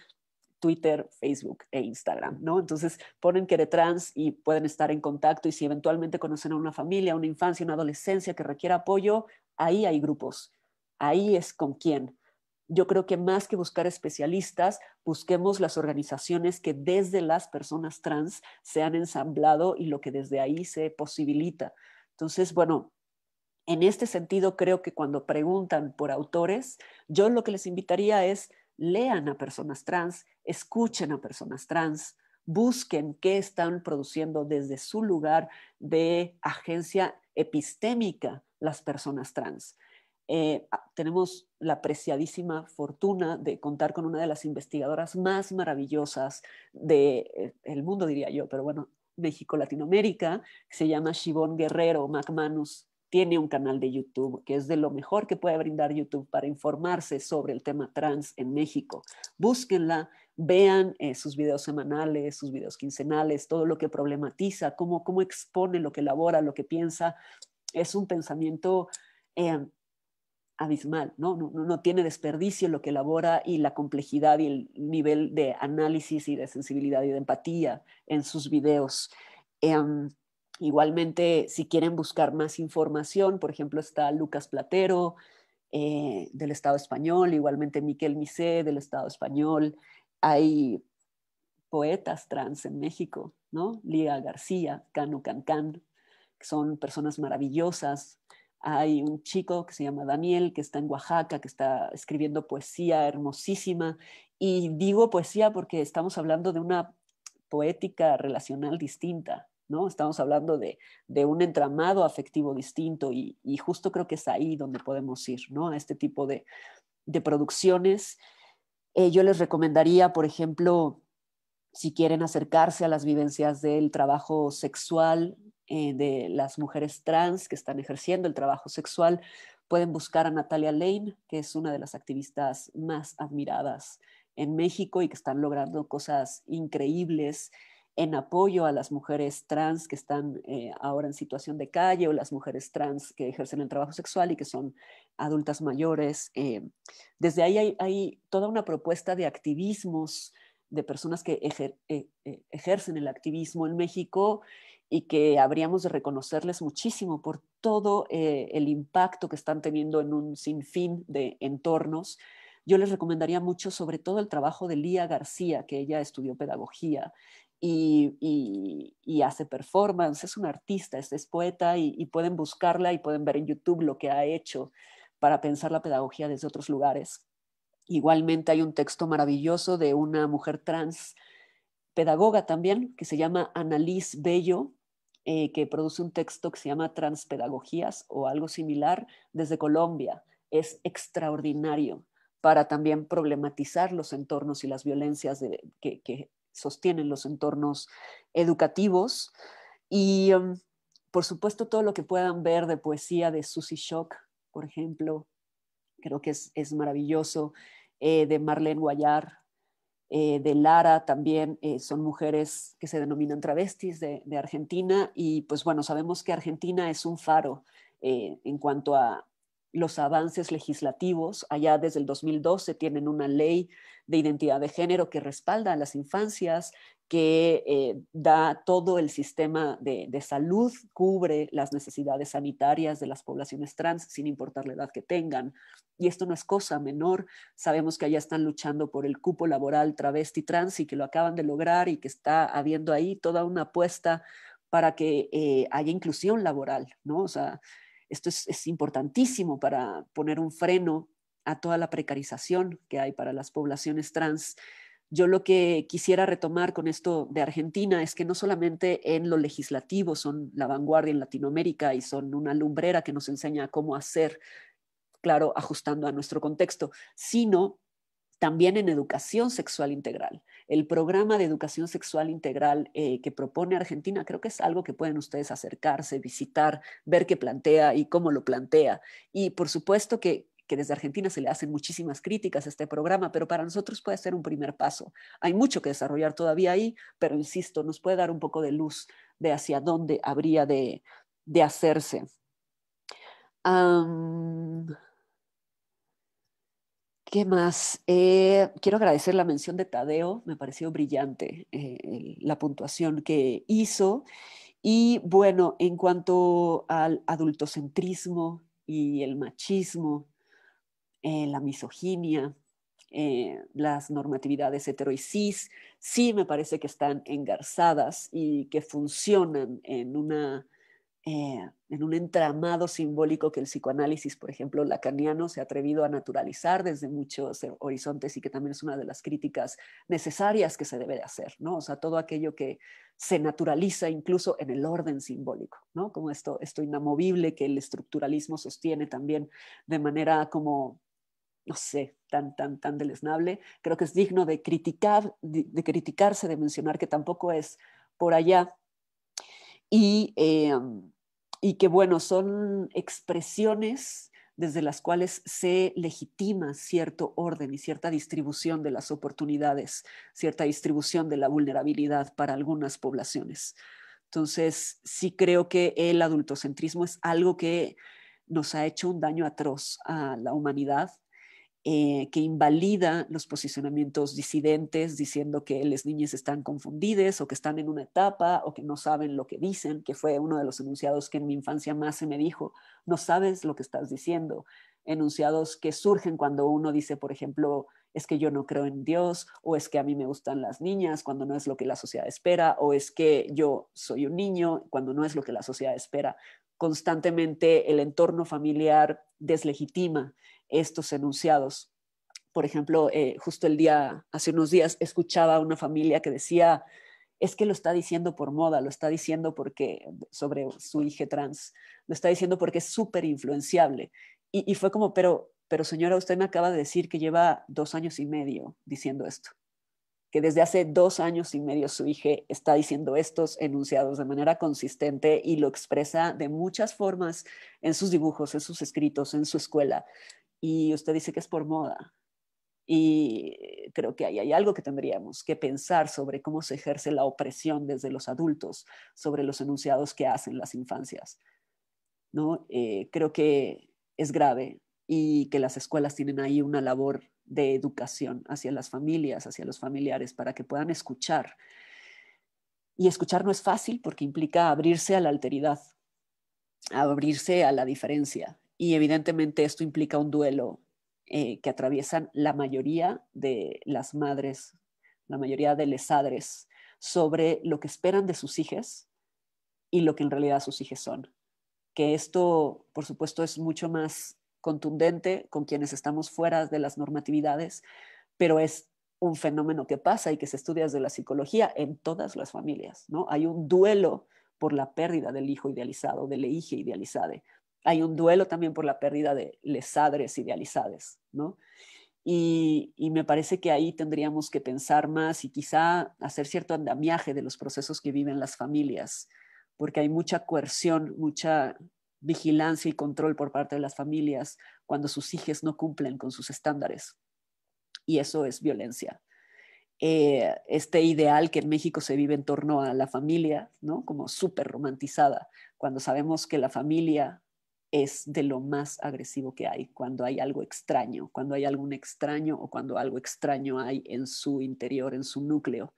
Twitter, Facebook e Instagram, ¿no? Entonces ponen Queretrans y pueden estar en contacto y si eventualmente conocen a una familia, una infancia, una adolescencia que requiera apoyo, ahí hay grupos, ahí es con quién. Yo creo que más que buscar especialistas, busquemos las organizaciones que desde las personas trans se han ensamblado y lo que desde ahí se posibilita. Entonces, bueno, en este sentido, creo que cuando preguntan por autores, yo lo que les invitaría es lean a personas trans, escuchen a personas trans, busquen qué están produciendo desde su lugar de agencia epistémica las personas trans. Tenemos la apreciadísima fortuna de contar con una de las investigadoras más maravillosas del mundo, diría yo, pero bueno, México, Latinoamérica, que se llama Shivonne Guerrero McManus. Tiene un canal de YouTube que es de lo mejor que puede brindar YouTube para informarse sobre el tema trans en México. Búsquenla, vean sus videos semanales, sus videos quincenales, todo lo que problematiza, cómo expone lo que elabora, lo que piensa. Es un pensamiento abismal, ¿no? Tiene desperdicio lo que elabora y la complejidad y el nivel de análisis y de sensibilidad y de empatía en sus videos. Igualmente, si quieren buscar más información, por ejemplo, está Lucas Platero del Estado español, igualmente Miquel Misé del Estado español. Hay poetas trans en México, ¿no? Lía García, Cano Cancán, que son personas maravillosas. Hay un chico que se llama Daniel, que está en Oaxaca, que está escribiendo poesía hermosísima. Y digo poesía porque estamos hablando de una poética relacional distinta, ¿no? Estamos hablando de un entramado afectivo distinto y justo creo que es ahí donde podemos ir, ¿no? A este tipo de producciones. Yo les recomendaría, por ejemplo, si quieren acercarse a las vivencias del trabajo sexual de las mujeres trans que están ejerciendo el trabajo sexual, pueden buscar a Natalia Lane, que es una de las activistas más admiradas en México y que están logrando cosas increíbles en apoyo a las mujeres trans que están ahora en situación de calle o las mujeres trans que ejercen el trabajo sexual y que son adultas mayores. Desde ahí hay toda una propuesta de activismos de personas que ejercen el activismo en México y que habríamos de reconocerles muchísimo por todo el impacto que están teniendo en un sinfín de entornos. Yo les recomendaría mucho sobre todo el trabajo de Lía García, que ella estudió pedagogía y hace performance, es una artista, es poeta y pueden buscarla y pueden ver en YouTube lo que ha hecho para pensar la pedagogía desde otros lugares. Igualmente hay un texto maravilloso de una mujer trans pedagoga también, que se llama Annalise Bello, que produce un texto que se llama Transpedagogías o algo similar desde Colombia. es extraordinario para también problematizar los entornos y las violencias que sostienen los entornos educativos. Y por supuesto todo lo que puedan ver de poesía de Susie Shock, por ejemplo, creo que es maravilloso, de Marlene Guayar, de Lara también, son mujeres que se denominan travestis de Argentina, y pues bueno, sabemos que Argentina es un faro en cuanto a los avances legislativos. Allá desde el 2012 tienen una ley de identidad de género que respalda a las infancias, que da todo el sistema de salud, cubre las necesidades sanitarias de las poblaciones trans sin importar la edad que tengan. Y esto no es cosa menor. Sabemos que allá están luchando por el cupo laboral travesti trans y que lo acaban de lograr, y que está habiendo ahí toda una apuesta para que haya inclusión laboral, ¿no? O sea, esto es importantísimo para poner un freno a toda la precarización que hay para las poblaciones trans. Yo lo que quisiera retomar con esto de Argentina es que no solamente en lo legislativo son la vanguardia en Latinoamérica y son una lumbrera que nos enseña cómo hacer, claro, ajustando a nuestro contexto, sino también en educación sexual integral. El programa de educación sexual integral que propone Argentina, creo que es algo que pueden ustedes acercarse, visitar, ver qué plantea y cómo lo plantea. Y por supuesto que desde Argentina se le hacen muchísimas críticas a este programa, pero para nosotros puede ser un primer paso. Hay mucho que desarrollar todavía ahí, pero insisto, nos puede dar un poco de luz de hacia dónde habría de hacerse. ¿Qué más? Quiero agradecer la mención de Tadeo, me pareció brillante la puntuación que hizo. Y bueno, en cuanto al adultocentrismo y el machismo, la misoginia, las normatividades hetero y cis, sí me parece que están engarzadas y que funcionan en un entramado simbólico que el psicoanálisis, por ejemplo, lacaniano, se ha atrevido a naturalizar desde muchos horizontes, y que también es una de las críticas necesarias que se debe de hacer, ¿no? O sea, todo aquello que se naturaliza incluso en el orden simbólico, ¿no? Como esto inamovible que el estructuralismo sostiene también de manera como, no sé, tan deleznable. Creo que es digno de criticar, de criticarse, de mencionar que tampoco es por allá. Y que, bueno, son expresiones desde las cuales se legitima cierto orden y cierta distribución de las oportunidades, cierta distribución de la vulnerabilidad para algunas poblaciones. Entonces, sí creo que el adultocentrismo es algo que nos ha hecho un daño atroz a la humanidad, que invalida los posicionamientos disidentes, diciendo que las niñas están confundidas o que están en una etapa o que no saben lo que dicen, que fue uno de los enunciados que en mi infancia más se me dijo: no sabes lo que estás diciendo. Enunciados que surgen cuando uno dice, por ejemplo, es que yo no creo en Dios, o es que a mí me gustan las niñas cuando no es lo que la sociedad espera, o es que yo soy un niño cuando no es lo que la sociedad espera. Constantemente el entorno familiar deslegitima estos enunciados. Por ejemplo, justo hace unos días, escuchaba a una familia que decía: es que lo está diciendo por moda, lo está diciendo porque, sobre su hija trans, lo está diciendo porque es súper influenciable. Y fue como, pero señora, usted me acaba de decir que lleva 2 años y medio diciendo esto, que desde hace 2 años y medio su hija está diciendo estos enunciados de manera consistente y lo expresa de muchas formas en sus dibujos, en sus escritos, en su escuela. Y usted dice que es por moda. Y creo que ahí hay algo que tendríamos que pensar sobre cómo se ejerce la opresión desde los adultos sobre los enunciados que hacen las infancias, ¿no? Creo que es grave, y que las escuelas tienen ahí una labor de educación hacia las familias, hacia los familiares, para que puedan escuchar. Y escuchar no es fácil porque implica abrirse a la alteridad, abrirse a la diferencia. Y evidentemente esto implica un duelo que atraviesan la mayoría de las madres, la mayoría de lesadres, sobre lo que esperan de sus hijas y lo que en realidad sus hijas son. Que esto, por supuesto, es mucho más contundente con quienes estamos fuera de las normatividades, pero es un fenómeno que pasa y que se estudia desde la psicología en todas las familias, ¿no? Hay un duelo por la pérdida del hijo idealizado, de la hija idealizada, hay un duelo también por la pérdida de les adres idealizades, ¿no? Y me parece que ahí tendríamos que pensar más y quizá hacer cierto andamiaje de los procesos que viven las familias, porque hay mucha coerción, mucha vigilancia y control por parte de las familias cuando sus hijos no cumplen con sus estándares. Y eso es violencia. Este ideal que en México se vive en torno a la familia, ¿no? Como súper romantizada, cuando sabemos que la familia es de lo más agresivo que hay, cuando hay algo extraño, cuando hay algún extraño o cuando algo extraño hay en su interior, en su núcleo.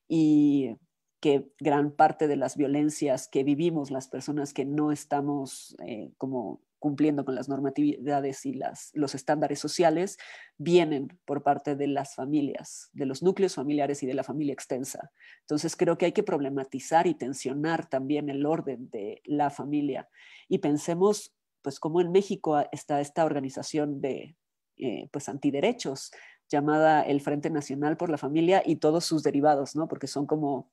Y que gran parte de las violencias que vivimos las personas que no estamos como cumpliendo con las normatividades y los estándares sociales, vienen por parte de las familias, de los núcleos familiares y de la familia extensa. Entonces creo que hay que problematizar y tensionar también el orden de la familia. Y pensemos, pues, cómo en México está esta organización de pues antiderechos llamada el Frente Nacional por la Familia y todos sus derivados, ¿no? Porque son como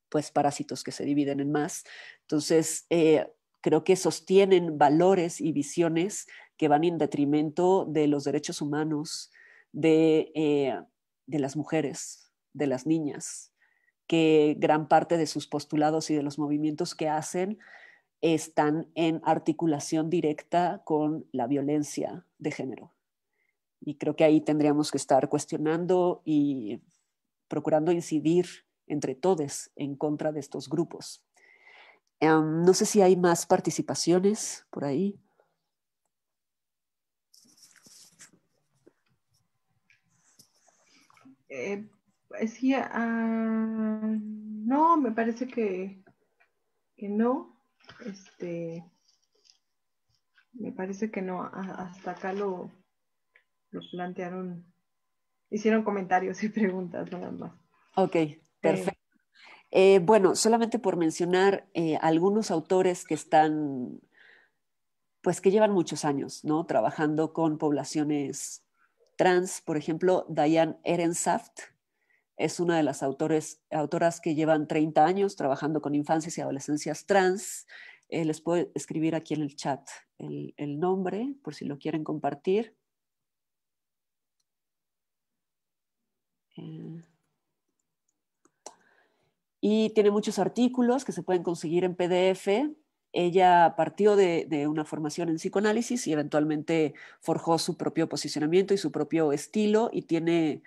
pues parásitos que se dividen en más. Entonces, creo que sostienen valores y visiones que van en detrimento de los derechos humanos, de las mujeres, de las niñas, que gran parte de sus postulados y de los movimientos que hacen están en articulación directa con la violencia de género. Y creo que ahí tendríamos que estar cuestionando y procurando incidir entre todos en contra de estos grupos. No sé si hay más participaciones por ahí. Sí, no, me parece que no. Me parece que no. Hasta acá lo plantearon, hicieron comentarios y preguntas nada más. Ok, perfecto. Bueno, solamente por mencionar algunos autores que están, pues que llevan muchos años, ¿no? Trabajando con poblaciones trans. Por ejemplo, Diane Ehrensaft es una de las autoras que llevan 30 años trabajando con infancias y adolescencias trans. Les puedo escribir aquí en el chat el nombre, por si lo quieren compartir. Y tiene muchos artículos que se pueden conseguir en PDF. Ella partió de una formación en psicoanálisis y eventualmente forjó su propio posicionamiento y su propio estilo y tiene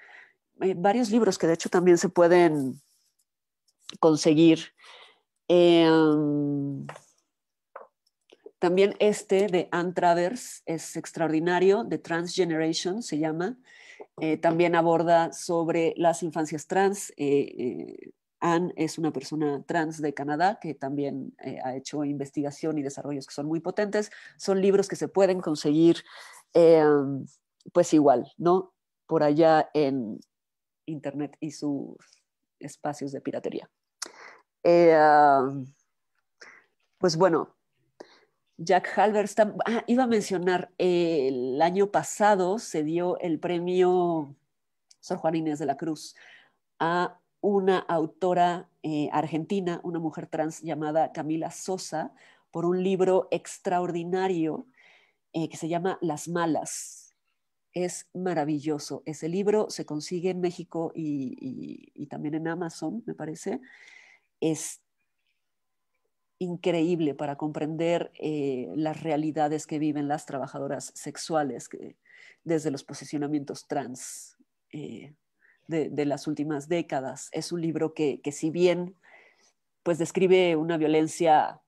varios libros que de hecho también se pueden conseguir. También este de Ann Travers es extraordinario, de Transgeneration se llama. También aborda sobre las infancias trans. Anne es una persona trans de Canadá que también ha hecho investigación y desarrollos que son muy potentes. Son libros que se pueden conseguir pues igual, ¿no? Por allá en Internet y sus espacios de piratería. Pues bueno, Jack Halberstam, iba a mencionar, el año pasado se dio el premio Sor Juana Inés de la Cruz a una autora argentina, una mujer trans llamada Camila Sosa, por un libro extraordinario que se llama Las Malas. Es maravilloso. Ese libro se consigue en México y también en Amazon, me parece. Es increíble para comprender las realidades que viven las trabajadoras sexuales desde los posicionamientos trans de las últimas décadas. Es un libro que si bien pues describe una violencia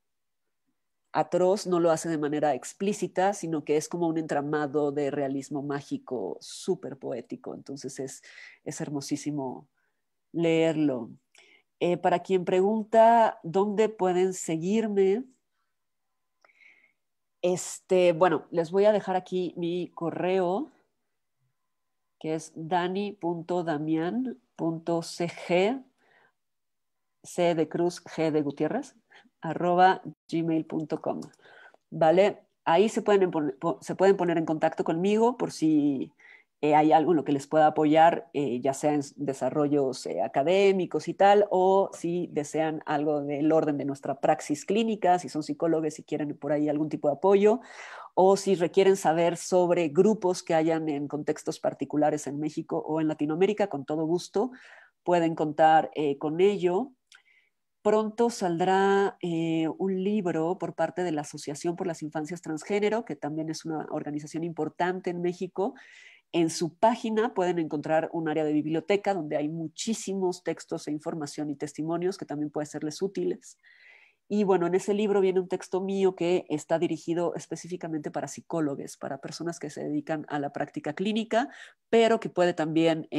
atroz, no lo hace de manera explícita, sino que es como un entramado de realismo mágico súper poético. Entonces es hermosísimo leerlo. Para quien pregunta dónde pueden seguirme, bueno, les voy a dejar aquí mi correo, que es dani.damian.cg, C de Cruz, G de Gutiérrez, @gmail.com. ¿Vale? Ahí se pueden poner en contacto conmigo por si hay algo en lo que les pueda apoyar, ya sea en desarrollos académicos y tal, o si desean algo del orden de nuestra praxis clínica, si son psicólogos y quieren por ahí algún tipo de apoyo, o si requieren saber sobre grupos que hayan en contextos particulares en México o en Latinoamérica, con todo gusto pueden contar con ello. Pronto saldrá un libro por parte de la Asociación por las Infancias Transgénero, que también es una organización importante en México. En su página pueden encontrar un área de biblioteca donde hay muchísimos textos e información y testimonios que también pueden serles útiles. Y bueno, en ese libro viene un texto mío que está dirigido específicamente para psicólogos, para personas que se dedican a la práctica clínica, pero que puede también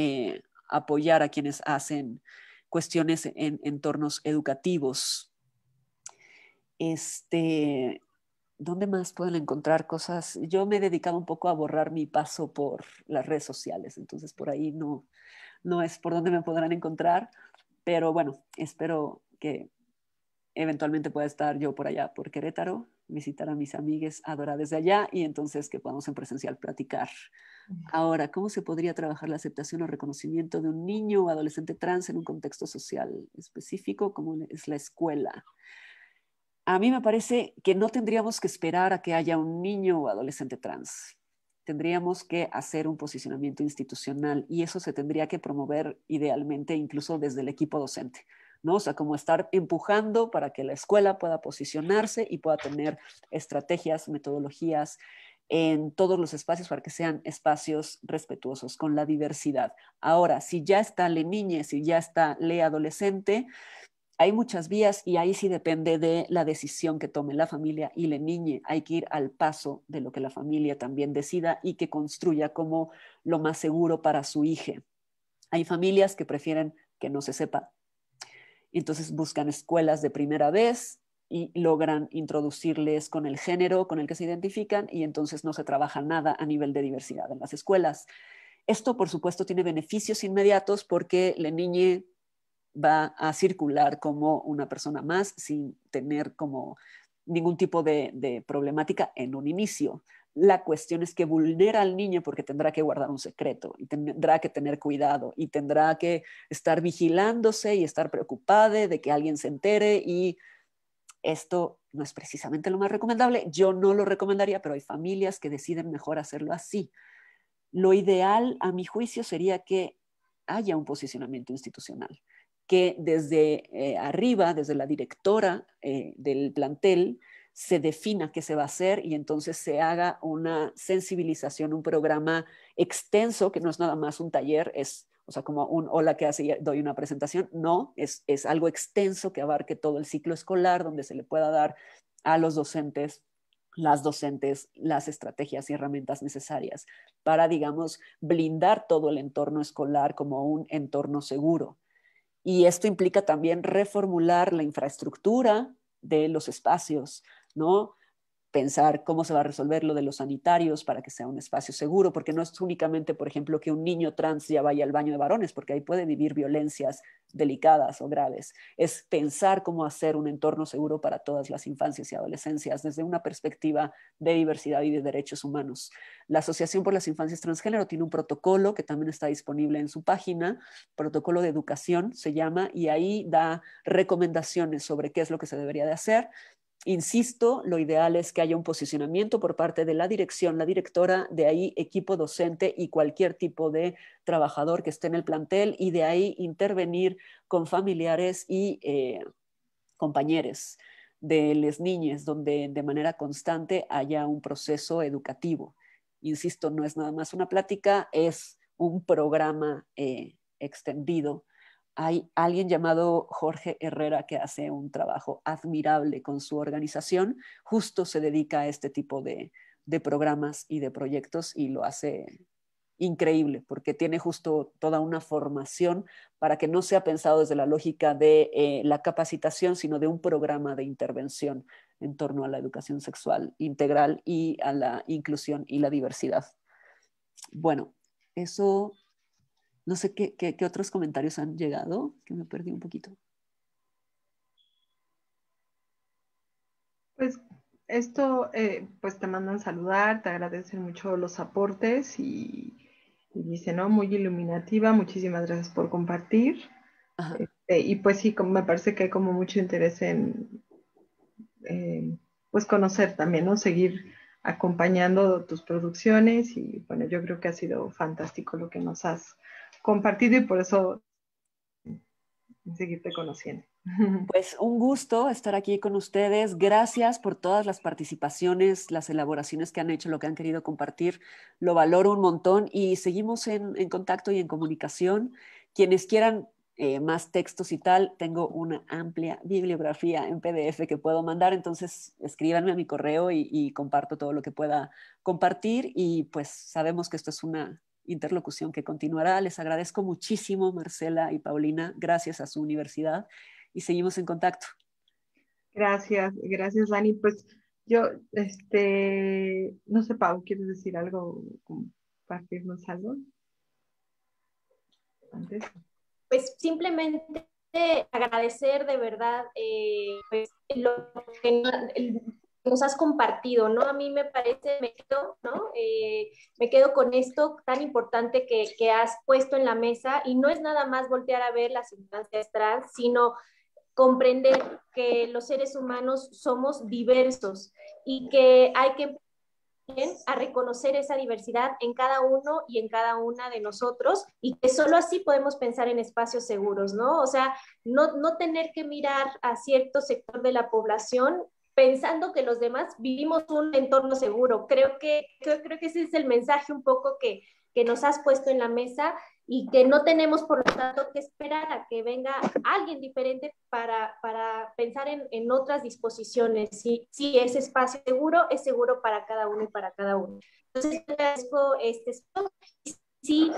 apoyar a quienes hacen cuestiones en entornos educativos. ¿Dónde más pueden encontrar cosas? Yo me he dedicado un poco a borrar mi paso por las redes sociales, entonces por ahí no es por donde me podrán encontrar, pero bueno, espero que eventualmente pueda estar yo por allá, por Querétaro, visitar a mis amigues adoradas desde allá y entonces que podamos en presencial platicar. Ahora, ¿cómo se podría trabajar la aceptación o reconocimiento de un niño o adolescente trans en un contexto social específico como es la escuela? A mí me parece que no tendríamos que esperar a que haya un niño o adolescente trans. Tendríamos que hacer un posicionamiento institucional y eso se tendría que promover idealmente incluso desde el equipo docente, ¿no? O sea, como estar empujando para que la escuela pueda posicionarse y pueda tener estrategias, metodologías en todos los espacios para que sean espacios respetuosos con la diversidad. Ahora, si ya está la niña, si ya está la adolescente, hay muchas vías y ahí sí depende de la decisión que tome la familia y la niña. Hay que ir al paso de lo que la familia también decida y que construya como lo más seguro para su hija. Hay familias que prefieren que no se sepa. Entonces buscan escuelas de primera vez y logran introducirles con el género con el que se identifican y entonces no se trabaja nada a nivel de diversidad en las escuelas. Esto, por supuesto, tiene beneficios inmediatos porque la niña va a circular como una persona más sin tener como ningún tipo de problemática en un inicio. La cuestión es que vulnera al niño porque tendrá que guardar un secreto y tendrá que tener cuidado y tendrá que estar vigilándose y estar preocupada de que alguien se entere y esto no es precisamente lo más recomendable. Yo no lo recomendaría, pero hay familias que deciden mejor hacerlo así. Lo ideal, a mi juicio, sería que haya un posicionamiento institucional, que desde arriba, desde la directora del plantel, se defina qué se va a hacer y entonces se haga una sensibilización, un programa extenso, que no es nada más un taller, es, o sea, como un hola que hace, doy una presentación, no, es algo extenso que abarque todo el ciclo escolar, donde se le pueda dar a los docentes, las docentes, las estrategias y herramientas necesarias para, digamos, blindar todo el entorno escolar como un entorno seguro. Y esto implica también reformular la infraestructura de los espacios, ¿no? Pensar cómo se va a resolver lo de los sanitarios para que sea un espacio seguro, porque no es únicamente, por ejemplo, que un niño trans ya vaya al baño de varones, porque ahí puede vivir violencias delicadas o graves. Es pensar cómo hacer un entorno seguro para todas las infancias y adolescencias desde una perspectiva de diversidad y de derechos humanos. La Asociación por las Infancias Transgénero tiene un protocolo que también está disponible en su página, protocolo de educación se llama, y ahí da recomendaciones sobre qué es lo que se debería de hacer. Insisto, lo ideal es que haya un posicionamiento por parte de la dirección, la directora, de ahí equipo docente y cualquier tipo de trabajador que esté en el plantel y de ahí intervenir con familiares y compañeros de las niñas, donde de manera constante haya un proceso educativo. Insisto, no es nada más una plática, es un programa extendido. Hay alguien llamado Jorge Herrera que hace un trabajo admirable con su organización, justo se dedica a este tipo de programas y de proyectos y lo hace increíble porque tiene justo toda una formación para que no sea pensado desde la lógica de la capacitación, sino de un programa de intervención en torno a la educación sexual integral y a la inclusión y la diversidad. Bueno, eso, no sé qué otros comentarios han llegado, que me perdí un poquito. Pues esto, pues te mandan saludar, te agradecen mucho los aportes y Y dice, ¿no? Muy iluminativa, muchísimas gracias por compartir. Y pues sí, me parece que hay como mucho interés en pues conocer también, ¿no? Seguir acompañando tus producciones y bueno, yo creo que ha sido fantástico lo que nos has compartido y por eso seguirte conociendo. Pues un gusto estar aquí con ustedes. Gracias por todas las participaciones, las elaboraciones que han hecho, lo que han querido compartir. Lo valoro un montón y seguimos en contacto y en comunicación. Quienes quieran más textos y tal, tengo una amplia bibliografía en PDF que puedo mandar, entonces escríbanme a mi correo y comparto todo lo que pueda compartir y pues sabemos que esto es una interlocución que continuará. Les agradezco muchísimo, Marcela y Paulina, gracias a su universidad y seguimos en contacto. Gracias, gracias, Dani. Pues yo, no sé, Pau, ¿quieres decir algo, compartirnos algo antes? Pues simplemente agradecer de verdad pues, lo que nos has compartido, ¿no? A mí me parece, me quedo, ¿no? Me quedo con esto tan importante que has puesto en la mesa y no es nada más voltear a ver las infancias trans, sino comprender que los seres humanos somos diversos y que hay que a reconocer esa diversidad en cada uno y en cada una de nosotros y que solo así podemos pensar en espacios seguros, ¿no? O sea, no tener que mirar a cierto sector de la población pensando que los demás vivimos un entorno seguro. Creo que ese es el mensaje un poco que nos has puesto en la mesa y que no tenemos, por lo tanto, que esperar a que venga alguien diferente para pensar en otras disposiciones. Si ese espacio es seguro para cada uno y para cada uno. Entonces, agradezco sí,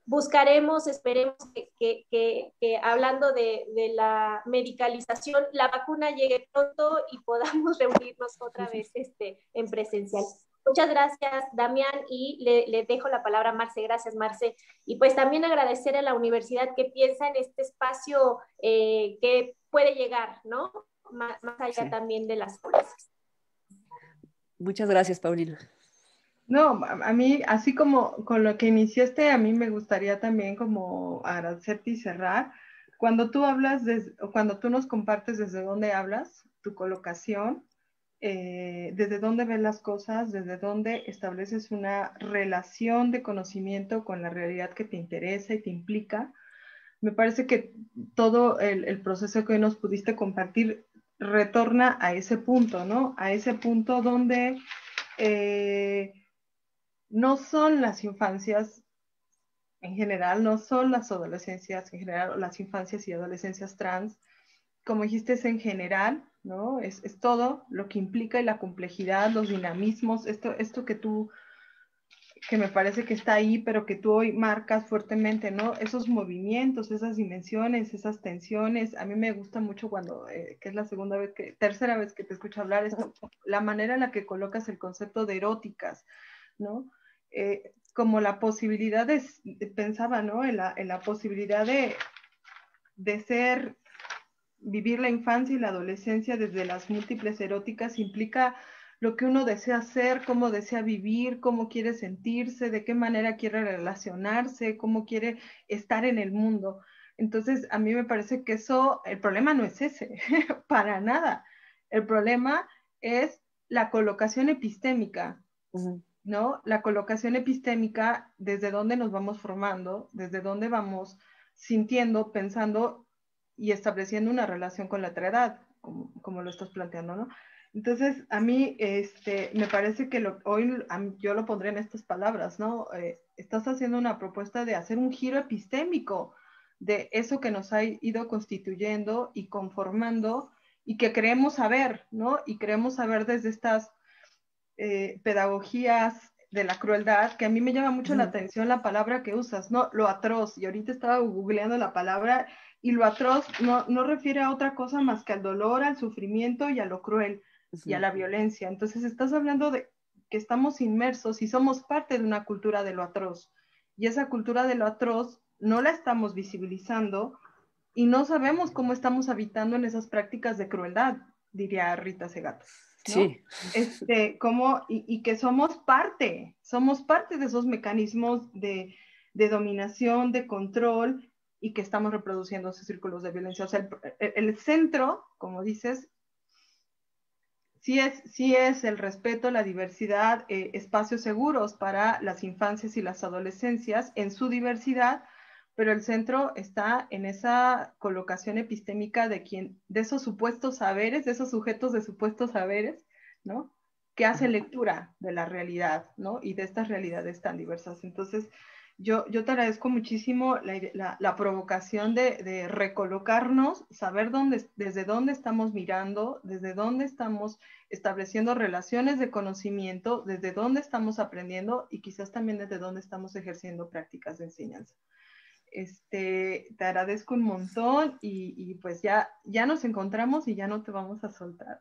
buscaremos, esperemos que hablando de la medicalización, la vacuna llegue pronto y podamos reunirnos otra vez en presencial. Muchas gracias, Damián, y le dejo la palabra a Marce. Gracias, Marce. Y pues también agradecer a la universidad que piensa en este espacio que puede llegar, ¿no? Más allá también de las cosas. Muchas gracias, Paulina. No, a mí, así como con lo que iniciaste, a mí me gustaría también como agradecerte y cerrar. Cuando tú hablas, cuando tú nos compartes desde dónde hablas, tu colocación, desde dónde ves las cosas, desde dónde estableces una relación de conocimiento con la realidad que te interesa y te implica, me parece que todo el proceso que hoy nos pudiste compartir retorna a ese punto, ¿no? A ese punto donde no son las infancias en general, no son las adolescencias en general, o las infancias y adolescencias trans, como dijiste, es en general, ¿no? Es todo lo que implica y la complejidad, los dinamismos, esto que me parece que está ahí, pero que tú hoy marcas fuertemente, ¿no? Esos movimientos, esas dimensiones, esas tensiones. A mí me gusta mucho cuando, que es la tercera vez que te escucho hablar, esto, la manera en la que colocas el concepto de eróticas, ¿no? Como la posibilidad pensaba, ¿no? En la posibilidad de ser, vivir la infancia y la adolescencia desde las múltiples eróticas implica lo que uno desea hacer, cómo desea vivir, cómo quiere sentirse, de qué manera quiere relacionarse, cómo quiere estar en el mundo. Entonces, a mí me parece que el problema no es ese, para nada. El problema es la colocación epistémica, ¿no? La colocación epistémica, desde dónde nos vamos formando, desde dónde vamos sintiendo, pensando y estableciendo una relación con la otra edad, como lo estás planteando, ¿no? Entonces, a mí me parece que hoy yo lo pondré en estas palabras, ¿no? Estás haciendo una propuesta de hacer un giro epistémico de eso que nos ha ido constituyendo y conformando y que creemos saber, ¿no? Y creemos saber desde estas pedagogías de la crueldad, que a mí me llama mucho la atención la palabra que usas, ¿no? Lo atroz, y ahorita estaba googleando la palabra, y lo atroz no refiere a otra cosa más que al dolor, al sufrimiento y a lo cruel, y a la violencia. Entonces estás hablando de que estamos inmersos y somos parte de una cultura de lo atroz, y esa cultura de lo atroz no la estamos visibilizando, y no sabemos cómo estamos habitando en esas prácticas de crueldad, diría Rita Segato. ¿no? Sí. Y que somos parte de esos mecanismos de dominación, de control, y que estamos reproduciendo esos círculos de violencia. O sea, el centro, como dices, sí es el respeto, la diversidad, espacios seguros para las infancias y las adolescencias en su diversidad, pero el centro está en esa colocación epistémica de esos supuestos saberes, de esos sujetos de supuestos saberes, ¿no? Que hacen lectura de la realidad, ¿no? Y de estas realidades tan diversas. Entonces, yo te agradezco muchísimo la provocación de recolocarnos, saber desde dónde estamos mirando, desde dónde estamos estableciendo relaciones de conocimiento, desde dónde estamos aprendiendo y quizás también desde dónde estamos ejerciendo prácticas de enseñanza. Te agradezco un montón y pues ya nos encontramos y ya no te vamos a soltar.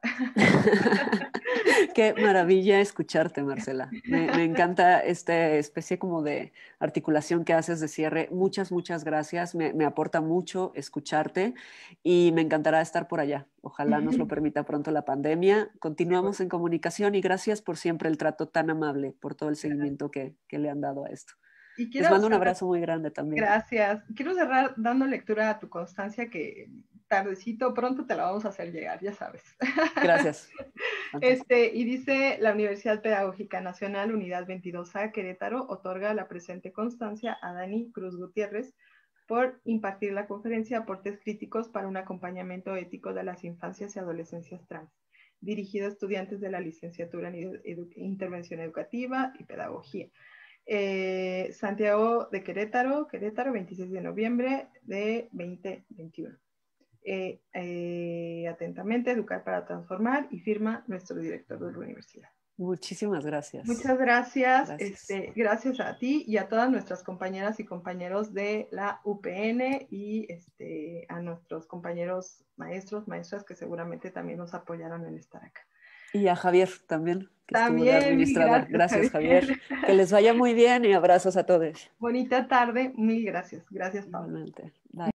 Qué maravilla escucharte, Marcela. Me encanta esta especie como de articulación que haces de cierre. Muchas, muchas gracias. Me aporta mucho escucharte y me encantará estar por allá. Ojalá nos lo permita pronto la pandemia. Continuamos en comunicación y gracias por siempre el trato tan amable, por todo el seguimiento que le han dado a esto. Les mando un abrazo muy grande también. Gracias. Quiero cerrar dando lectura a tu constancia que tardecito, pronto te la vamos a hacer llegar, ya sabes. Gracias. Y dice: la Universidad Pedagógica Nacional, Unidad 22A, Querétaro, otorga la presente constancia a Dani Cruz Gutiérrez por impartir la conferencia Aportes Críticos para un acompañamiento ético de las infancias y adolescencias trans, dirigido a estudiantes de la licenciatura en Intervención Educativa y Pedagogía. Santiago de Querétaro, 26 de noviembre de 2021. Atentamente, Educar para Transformar, y firma nuestro director de la universidad. Muchísimas gracias. Muchas gracias. Gracias a ti y a todas nuestras compañeras y compañeros de la UPN y a nuestros compañeros maestros, maestras que seguramente también nos apoyaron en estar acá. Y a Javier también, que también, estuvo de administrador. Gracias, Javier. Que les vaya muy bien y abrazos a todos. Bonita tarde. Mil gracias. Gracias, Paula. Igualmente. Bye.